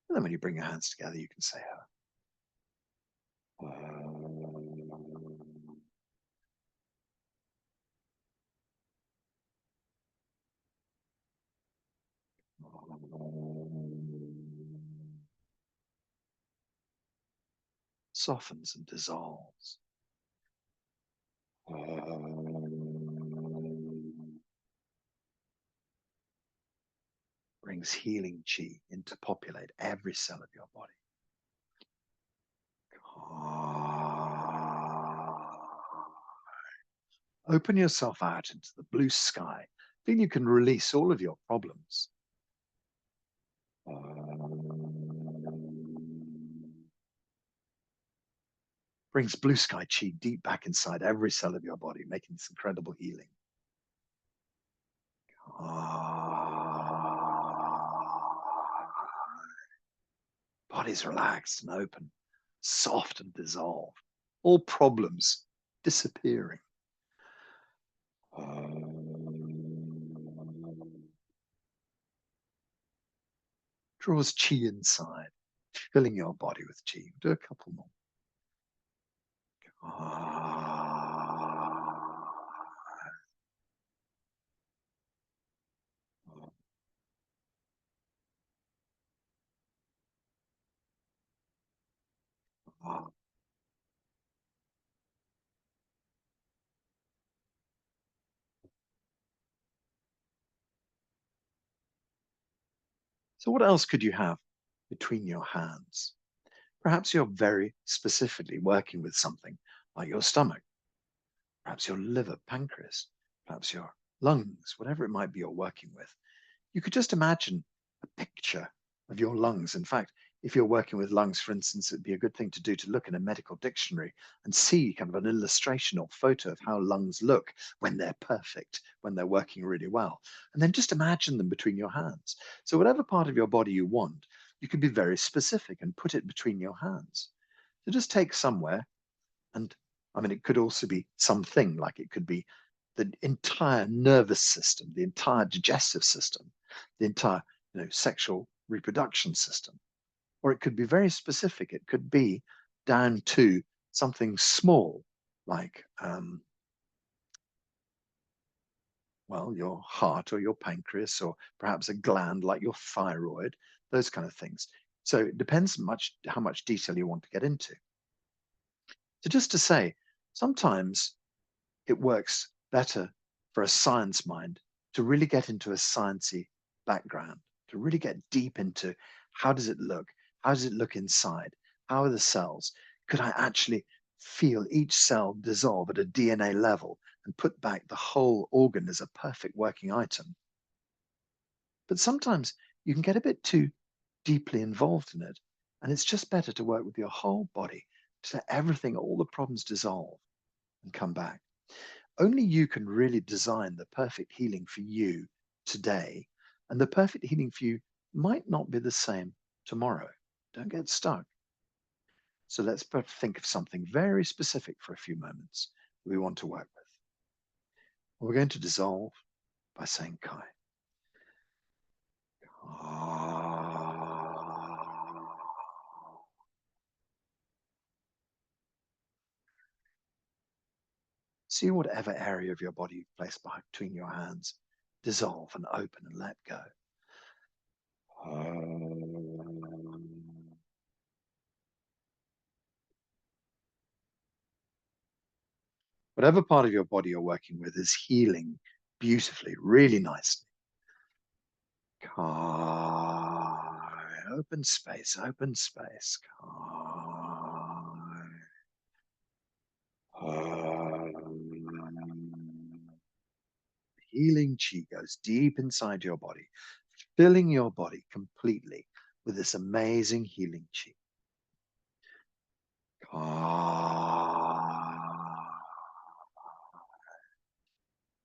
And then when you bring your hands together, you can say her. softens and dissolves. Brings healing chi in to populate every cell of your body. Open yourself out into the blue sky. Feel you can release all of your problems. Brings blue sky chi deep back inside every cell of your body, making this incredible healing. Body's relaxed and open, soft and dissolved. All problems disappearing. Draws chi inside, filling your body with chi. Do a couple more. So what else could you have between your hands? Perhaps you're very specifically working with something like your stomach, perhaps your liver, pancreas, perhaps your lungs, whatever it might be you're working with. You could just imagine a picture of your lungs. In fact, if you're working with lungs, for instance, it'd be a good thing to do to look in a medical dictionary and see kind of an illustration or photo of how lungs look when they're perfect, when they're working really well. And then just imagine them between your hands. So whatever part of your body you want, you can be very specific and put it between your hands. So just take somewhere, and I mean, it could also be something, like it could be the entire nervous system, the entire digestive system, the entire sexual reproduction system. Or it could be very specific. It could be down to something small, like, well, your heart or your pancreas, or perhaps a gland like your thyroid, those kind of things. So it depends how much detail you want to get into. So just to say, sometimes it works better for a science mind to really get into a sciencey background, to really get deep into how does it look? How does it look inside? How are the cells? Could I actually feel each cell dissolve at a DNA level and put back the whole organ as a perfect working item? But sometimes you can get a bit too deeply involved in it, and it's just better to work with your whole body to let everything, all the problems dissolve and come back. Only you can really design the perfect healing for you today, and the perfect healing for you might not be the same tomorrow. Don't get stuck. So let's think of something very specific for a few moments we want to work with. We're going to dissolve by saying Kai. See whatever area of your body you've placed between your hands dissolve and open and let go. Whatever part of your body you're working with is healing beautifully, really nicely. Kai. Open space, open space. Kai. Healing chi goes deep inside your body, filling your body completely with this amazing healing chi.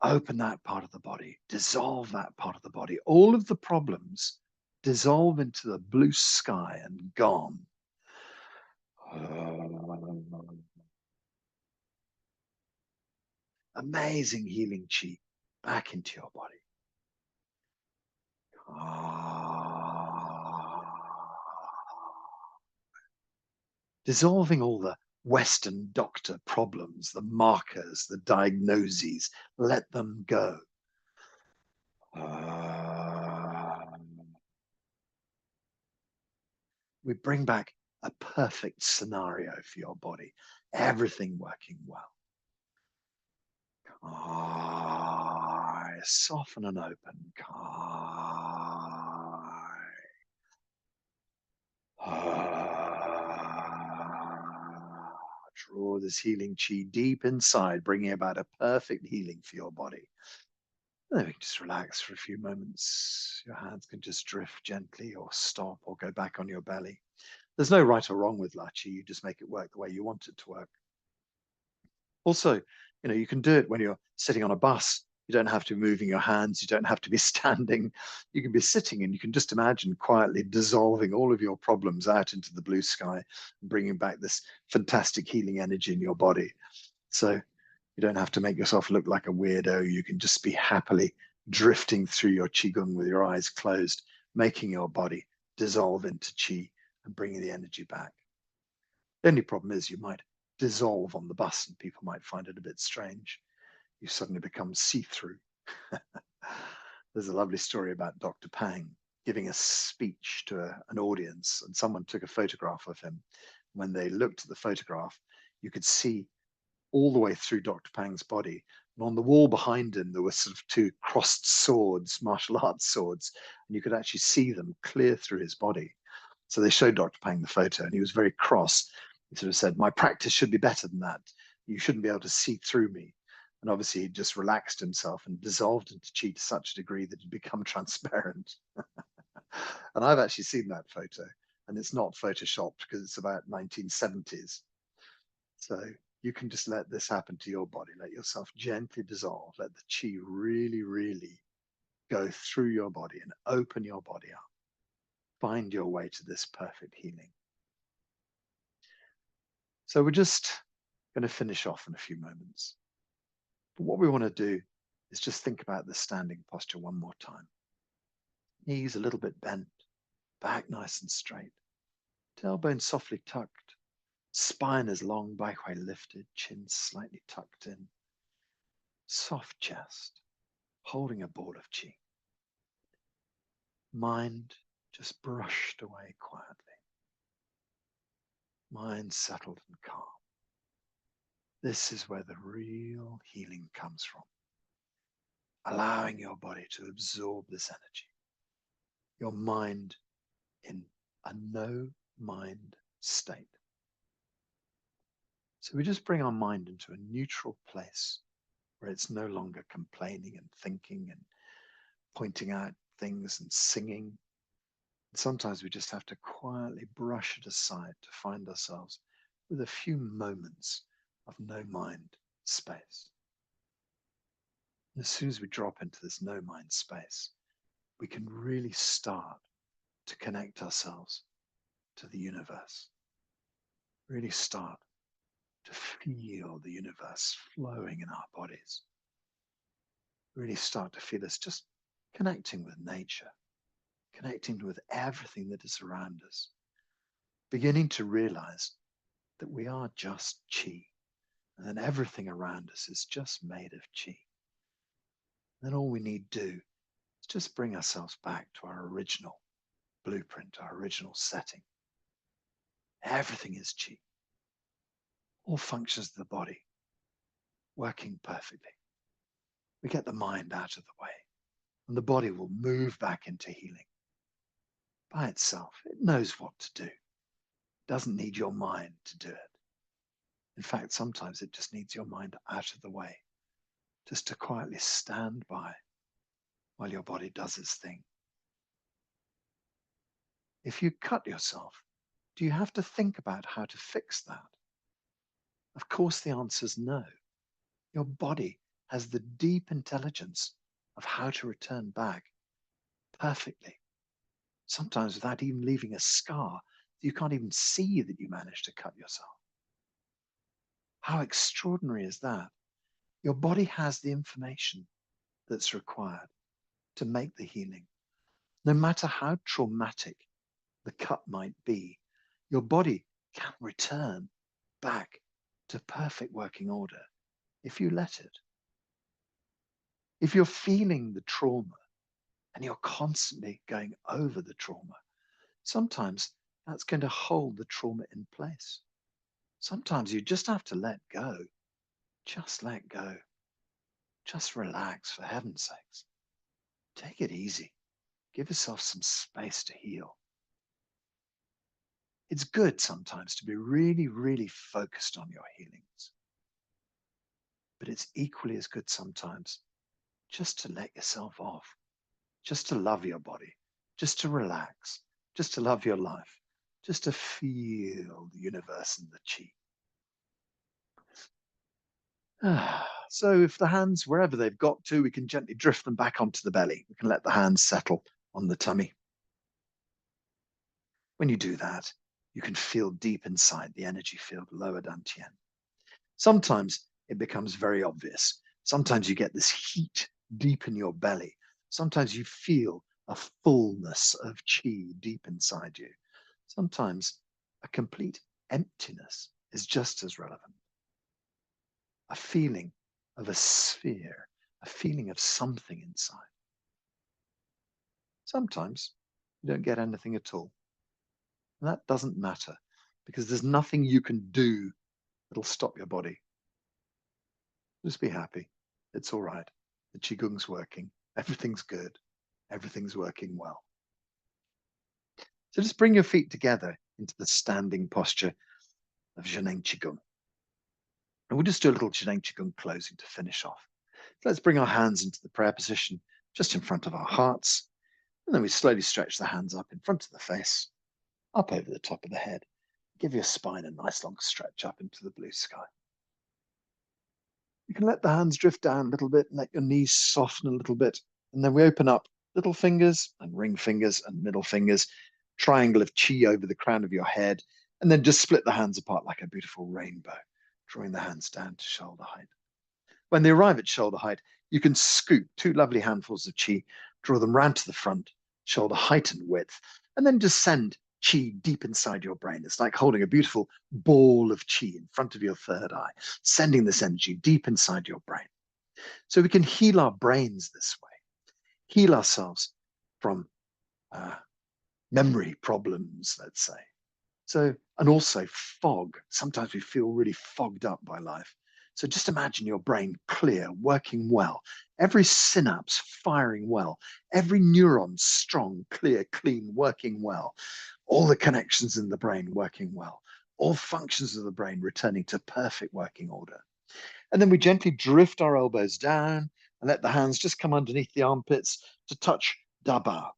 Open that part of the body, dissolve that part of the body. All of the problems dissolve into the blue sky and gone. Amazing healing chi back into your body. Dissolving all the Western doctor problems, the markers, the diagnoses, let them go. We bring back a perfect scenario for your body, everything working well. Soften and open. Draw this healing chi deep inside, bringing about a perfect healing for your body. And then we can just relax for a few moments. Your hands can just drift gently or stop or go back on your belly. There's no right or wrong with La Chi. You just make it work the way you want it to work. Also, you can do it when you're sitting on a bus. You don't have to be moving your hands. You don't have to be standing. You can be sitting and you can just imagine quietly dissolving all of your problems out into the blue sky and bringing back this fantastic healing energy in your body. So you don't have to make yourself look like a weirdo. You can just be happily drifting through your Qigong with your eyes closed, making your body dissolve into Qi and bringing the energy back. The only problem is you might dissolve on the bus and people might find it a bit strange. You suddenly become see-through. There's a lovely story about Dr. Pang giving a speech to an audience, and someone took a photograph of him. When they looked at the photograph, you could see all the way through Dr. Pang's body. And on the wall behind him, there were sort of two crossed swords, martial arts swords, and you could actually see them clear through his body. So they showed Dr. Pang the photo, and he was very cross. He sort of said, "My practice should be better than that. You shouldn't be able to see through me." And obviously, he just relaxed himself and dissolved into Qi to such a degree that he'd become transparent. And I've actually seen that photo, and it's not photoshopped because it's about 1970s. So you can just let this happen to your body. Let yourself gently dissolve. Let the Qi really, really go through your body and open your body up. Find your way to this perfect healing. So we're just going to finish off in a few moments. But what we want to do is just think about the standing posture one more time. Knees a little bit bent, back nice and straight, tailbone softly tucked, spine is long, baihui lifted, chin slightly tucked in, soft chest, holding a ball of Qi. Mind just brushed away quietly. Mind settled and calm. This is where the real healing comes from. Allowing your body to absorb this energy. Your mind in a no mind state. So we just bring our mind into a neutral place where it's no longer complaining and thinking and pointing out things and singing. And sometimes we just have to quietly brush it aside to find ourselves with a few moments of no mind space. And as soon as we drop into this no mind space, we can really start to connect ourselves to the universe. Really start to feel the universe flowing in our bodies. Really start to feel us just connecting with nature, connecting with everything that is around us, beginning to realize that we are just Qi, and that everything around us is just made of Qi. Then all we need to do is just bring ourselves back to our original blueprint, our original setting. Everything is Qi. All functions of the body working perfectly. We get the mind out of the way, and the body will move back into healing. By itself, it knows what to do. It doesn't need your mind to do it. In fact, sometimes it just needs your mind out of the way, just to quietly stand by while your body does its thing. If you cut yourself, do you have to think about how to fix that? Of course, the answer is no. Your body has the deep intelligence of how to return back perfectly, sometimes without even leaving a scar. You can't even see that you managed to cut yourself. How extraordinary is that? Your body has the information that's required to make the healing. No matter how traumatic the cut might be, your body can return back to perfect working order if you let it. If you're feeling the trauma and you're constantly going over the trauma, sometimes That's going to hold the trauma in place. Sometimes you just have to let go. Just let go. Just relax, for heaven's sakes. Take it easy. Give yourself some space to heal. It's good sometimes to be really, really focused on your healings. But it's equally as good sometimes just to let yourself off, just to love your body, just to relax, just to love your life, just to feel the universe and the chi. So if the hands, wherever they've got to, we can gently drift them back onto the belly. We can let the hands settle on the tummy. When you do that, you can feel deep inside the energy field, lower dantian. Sometimes it becomes very obvious. Sometimes you get this heat deep in your belly. Sometimes you feel a fullness of chi deep inside you. Sometimes a complete emptiness is just as relevant. A feeling of a sphere, a feeling of something inside. Sometimes you don't get anything at all. And that doesn't matter because there's nothing you can do that'll stop your body. Just be happy. It's all right. The Qigong's working. Everything's good. Everything's working well. So just bring your feet together into the standing posture of Zheneng Qigong. And we'll just do a little Zheneng Qigong closing to finish off. So let's bring our hands into the prayer position just in front of our hearts. And then we slowly stretch the hands up in front of the face, up over the top of the head. Give your spine a nice long stretch up into the blue sky. You can let the hands drift down a little bit and let your knees soften a little bit. And then we open up little fingers and ring fingers and middle fingers, triangle of chi over the crown of your head, and then just split the hands apart like a beautiful rainbow, drawing the hands down to shoulder height. When they arrive at shoulder height, you can scoop two lovely handfuls of chi, draw them round to the front, shoulder height and width, and then just send chi deep inside your brain. It's like holding a beautiful ball of chi in front of your third eye, sending this energy deep inside your brain. So we can heal our brains this way, heal ourselves from memory problems, let's say. So, and also fog. Sometimes we feel really fogged up by life. So just imagine your brain clear, working well, every synapse firing well, every neuron strong, clear, clean, working well, all the connections in the brain working well, all functions of the brain returning to perfect working order. And then we gently drift our elbows down and let the hands just come underneath the armpits to touch Da Bao.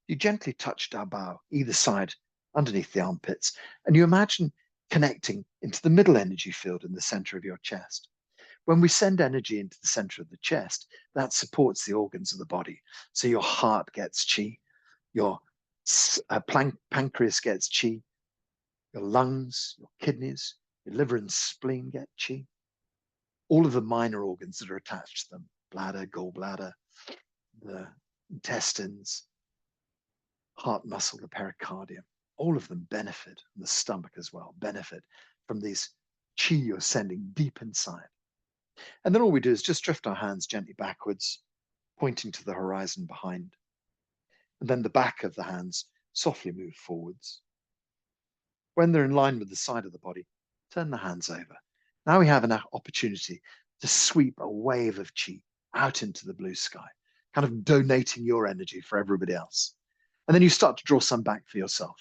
You gently touch Da Bao, either side, underneath the armpits, and you imagine connecting into the middle energy field in the center of your chest. When we send energy into the center of the chest, that supports the organs of the body. So your heart gets chi, your pancreas gets chi, your lungs, your kidneys, your liver and spleen get chi. All of the minor organs that are attached to them, bladder, gallbladder, the intestines, heart muscle, the pericardium, all of them benefit, and the stomach as well, benefit from these chi you're sending deep inside. And then all we do is just drift our hands gently backwards, pointing to the horizon behind. And then the back of the hands softly move forwards. When they're in line with the side of the body, turn the hands over. Now we have an opportunity to sweep a wave of chi out into the blue sky, kind of donating your energy for everybody else. And then you start to draw some back for yourself,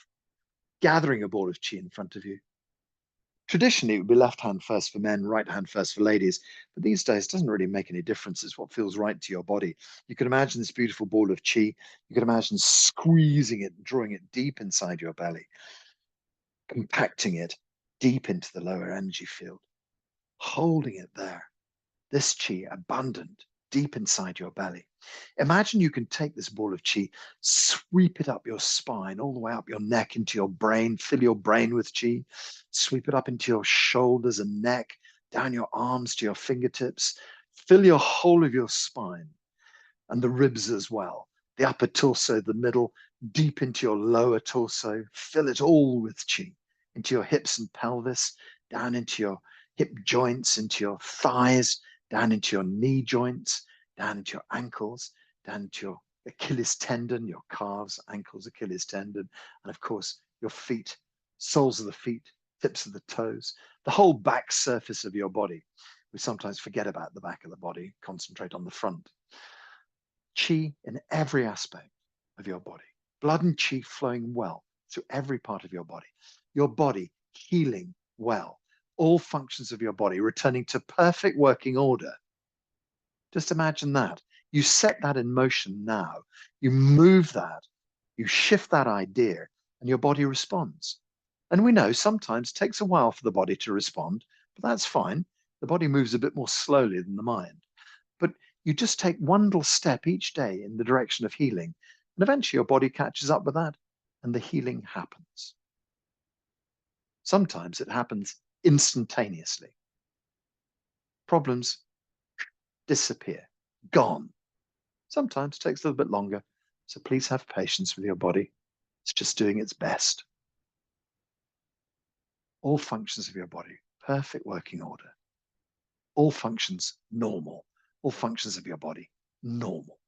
gathering a ball of chi in front of you. Traditionally, it would be left hand first for men, right hand first for ladies. But these days, it doesn't really make any difference. It's what feels right to your body. You can imagine this beautiful ball of chi. You can imagine squeezing it, drawing it deep inside your belly, compacting it deep into the lower energy field, holding it there. This chi abundant, deep inside your belly. Imagine you can take this ball of chi, sweep it up your spine, all the way up your neck into your brain, fill your brain with chi, sweep it up into your shoulders and neck, down your arms to your fingertips, fill your whole of your spine and the ribs as well, the upper torso, the middle, deep into your lower torso, fill it all with chi, into your hips and pelvis, down into your hip joints, into your thighs, down into your knee joints, down into your ankles, down into your Achilles tendon, your calves, ankles, Achilles tendon, and of course, your feet, soles of the feet, tips of the toes, the whole back surface of your body. We sometimes forget about the back of the body, concentrate on the front. Qi in every aspect of your body. Blood and qi flowing well through every part of your body healing well, all functions of your body returning to perfect working order. Just imagine that. You set that in motion now. You move that, you shift that idea, and your body responds. And we know sometimes it takes a while for the body to respond, but that's fine. The body moves a bit more slowly than the mind. But you just take one little step each day in the direction of healing, and eventually your body catches up with that, and the healing happens. Sometimes it happens instantaneously. Problems disappear, gone. Sometimes it takes a little bit longer, so please have patience with your body. It's just doing its best. All functions of your body, perfect working order. All functions normal. All functions of your body normal.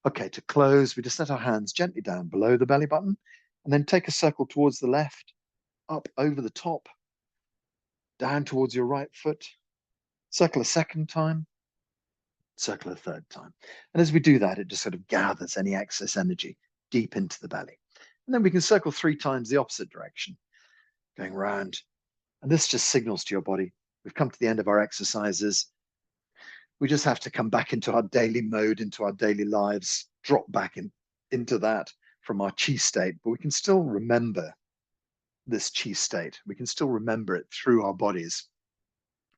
Okay, to close, we just let our hands gently down below the belly button and then take a circle towards the left, up over the top, down towards your right foot, circle a second time, circle a third time. And as we do that, it just sort of gathers any excess energy deep into the belly. And then we can circle 3 times the opposite direction, going round. And this just signals to your body, we've come to the end of our exercises. We just have to come back into our daily mode, into our daily lives, drop back into that from our chi state, but we can still remember this chi state. We can still remember it through our bodies.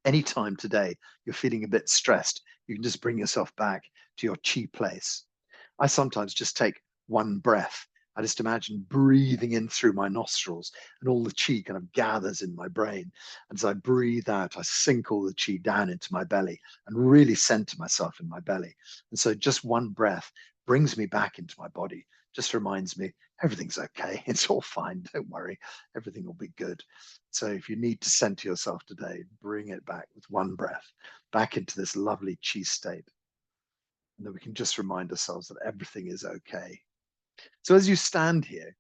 Anytime today you're feeling a bit stressed, you can just bring yourself back to your chi place. I sometimes just take one breath. I just imagine breathing in through my nostrils and all the chi kind of gathers in my brain. And as I breathe out, I sink all the chi down into my belly and really center myself in my belly. And so just one breath brings me back into my body, just reminds me everything's okay. It's all fine. Don't worry. Everything will be good. So if you need to center yourself today, bring it back with one breath back into this lovely chi state. And then we can just remind ourselves that everything is okay. So as you stand here,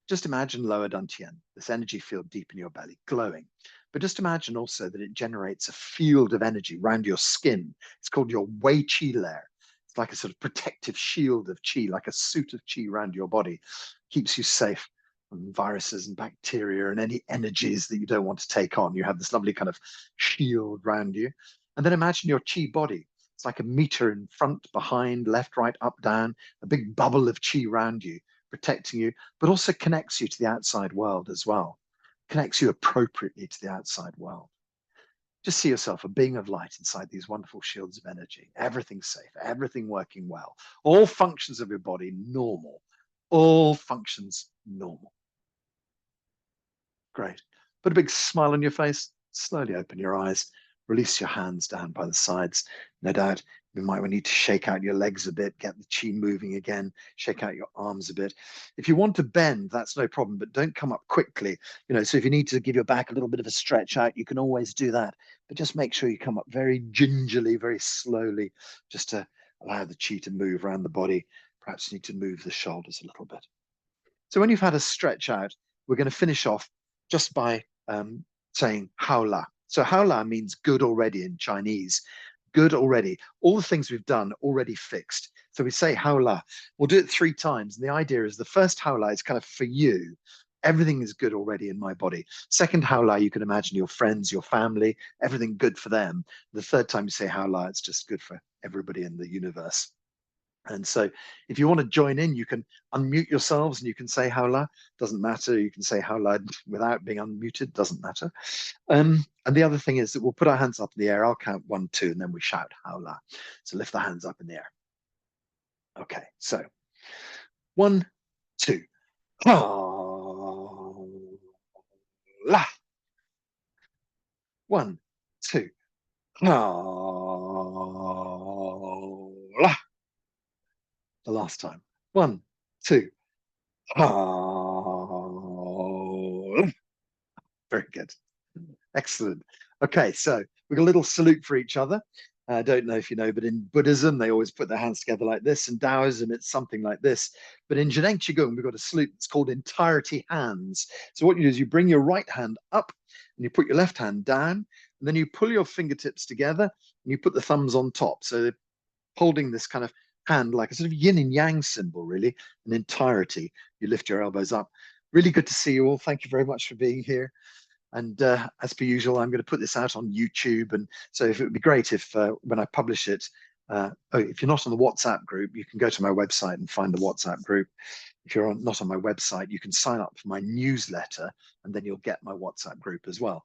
just imagine lower dantian, this energy field deep in your belly, glowing. But just imagine also that it generates a field of energy around your skin. It's called your wei qi layer. It's like a sort of protective shield of qi, like a suit of qi around your body. Keeps you safe from viruses and bacteria and any energies that you don't want to take on. You have this lovely kind of shield around you. And then imagine your qi body. It's like a meter in front, behind, left, right, up, down, a big bubble of qi around you, protecting you, but also connects you to the outside world as well, connects you appropriately to the outside world. Just see yourself a being of light inside these wonderful shields of energy. Everything safe, everything working well. All functions of your body normal. All functions normal. Great. Put a big smile on your face. Slowly open your eyes. Release your hands down by the sides. No doubt you might need to shake out your legs a bit, get the chi moving again, shake out your arms a bit. If you want to bend, that's no problem, but don't come up quickly. So if you need to give your back a little bit of a stretch out, you can always do that. But just make sure you come up very gingerly, very slowly, just to allow the chi to move around the body. Perhaps you need to move the shoulders a little bit. So when you've had a stretch out, we're going to finish off just by saying hao la. So hao la means good already in Chinese. Good already. All the things we've done already fixed. So we say hao la. We'll do it 3 times. And the idea is the first hao la is kind of for you. Everything is good already in my body. Second hao la, you can imagine your friends, your family, everything good for them. The third time you say hao la, it's just good for everybody in the universe. And so if you want to join in, you can unmute yourselves and you can say hao la. Doesn't matter. You can say hao la without being unmuted. Doesn't matter. And the other thing is that we'll put our hands up in the air. I'll count 1, 2, and then we shout hao la. So lift the hands up in the air. Okay, so 1, 2. Hao la. 1, 2. Hao la. The last time. 1, 2. Oh, very good. Excellent. Okay, so we've got a little salute for each other. I don't know if you know, but in Buddhism, they always put their hands together like this. In Taoism, it's something like this. But in Zheneng Qigong, we've got a salute that's called entirety hands. So what you do is you bring your right hand up and you put your left hand down, and then you pull your fingertips together and you put the thumbs on top. So they're holding this kind of hand like a sort of yin and yang symbol, really, an entirety. You lift your elbows up. Really good to see you all. Thank you very much for being here. And as per usual, I'm going to put this out on YouTube. And so if it would be great if when I publish it, if you're not on the WhatsApp group, you can go to my website and find the WhatsApp group. If you're not on my website, you can sign up for my newsletter, and then you'll get my WhatsApp group as well.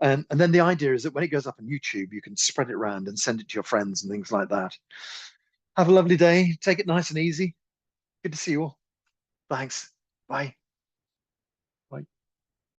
And then the idea is that when it goes up on YouTube, you can spread it around and send it to your friends and things like that. Have a lovely day. Take it nice and easy. Good to see you all. Thanks. Bye.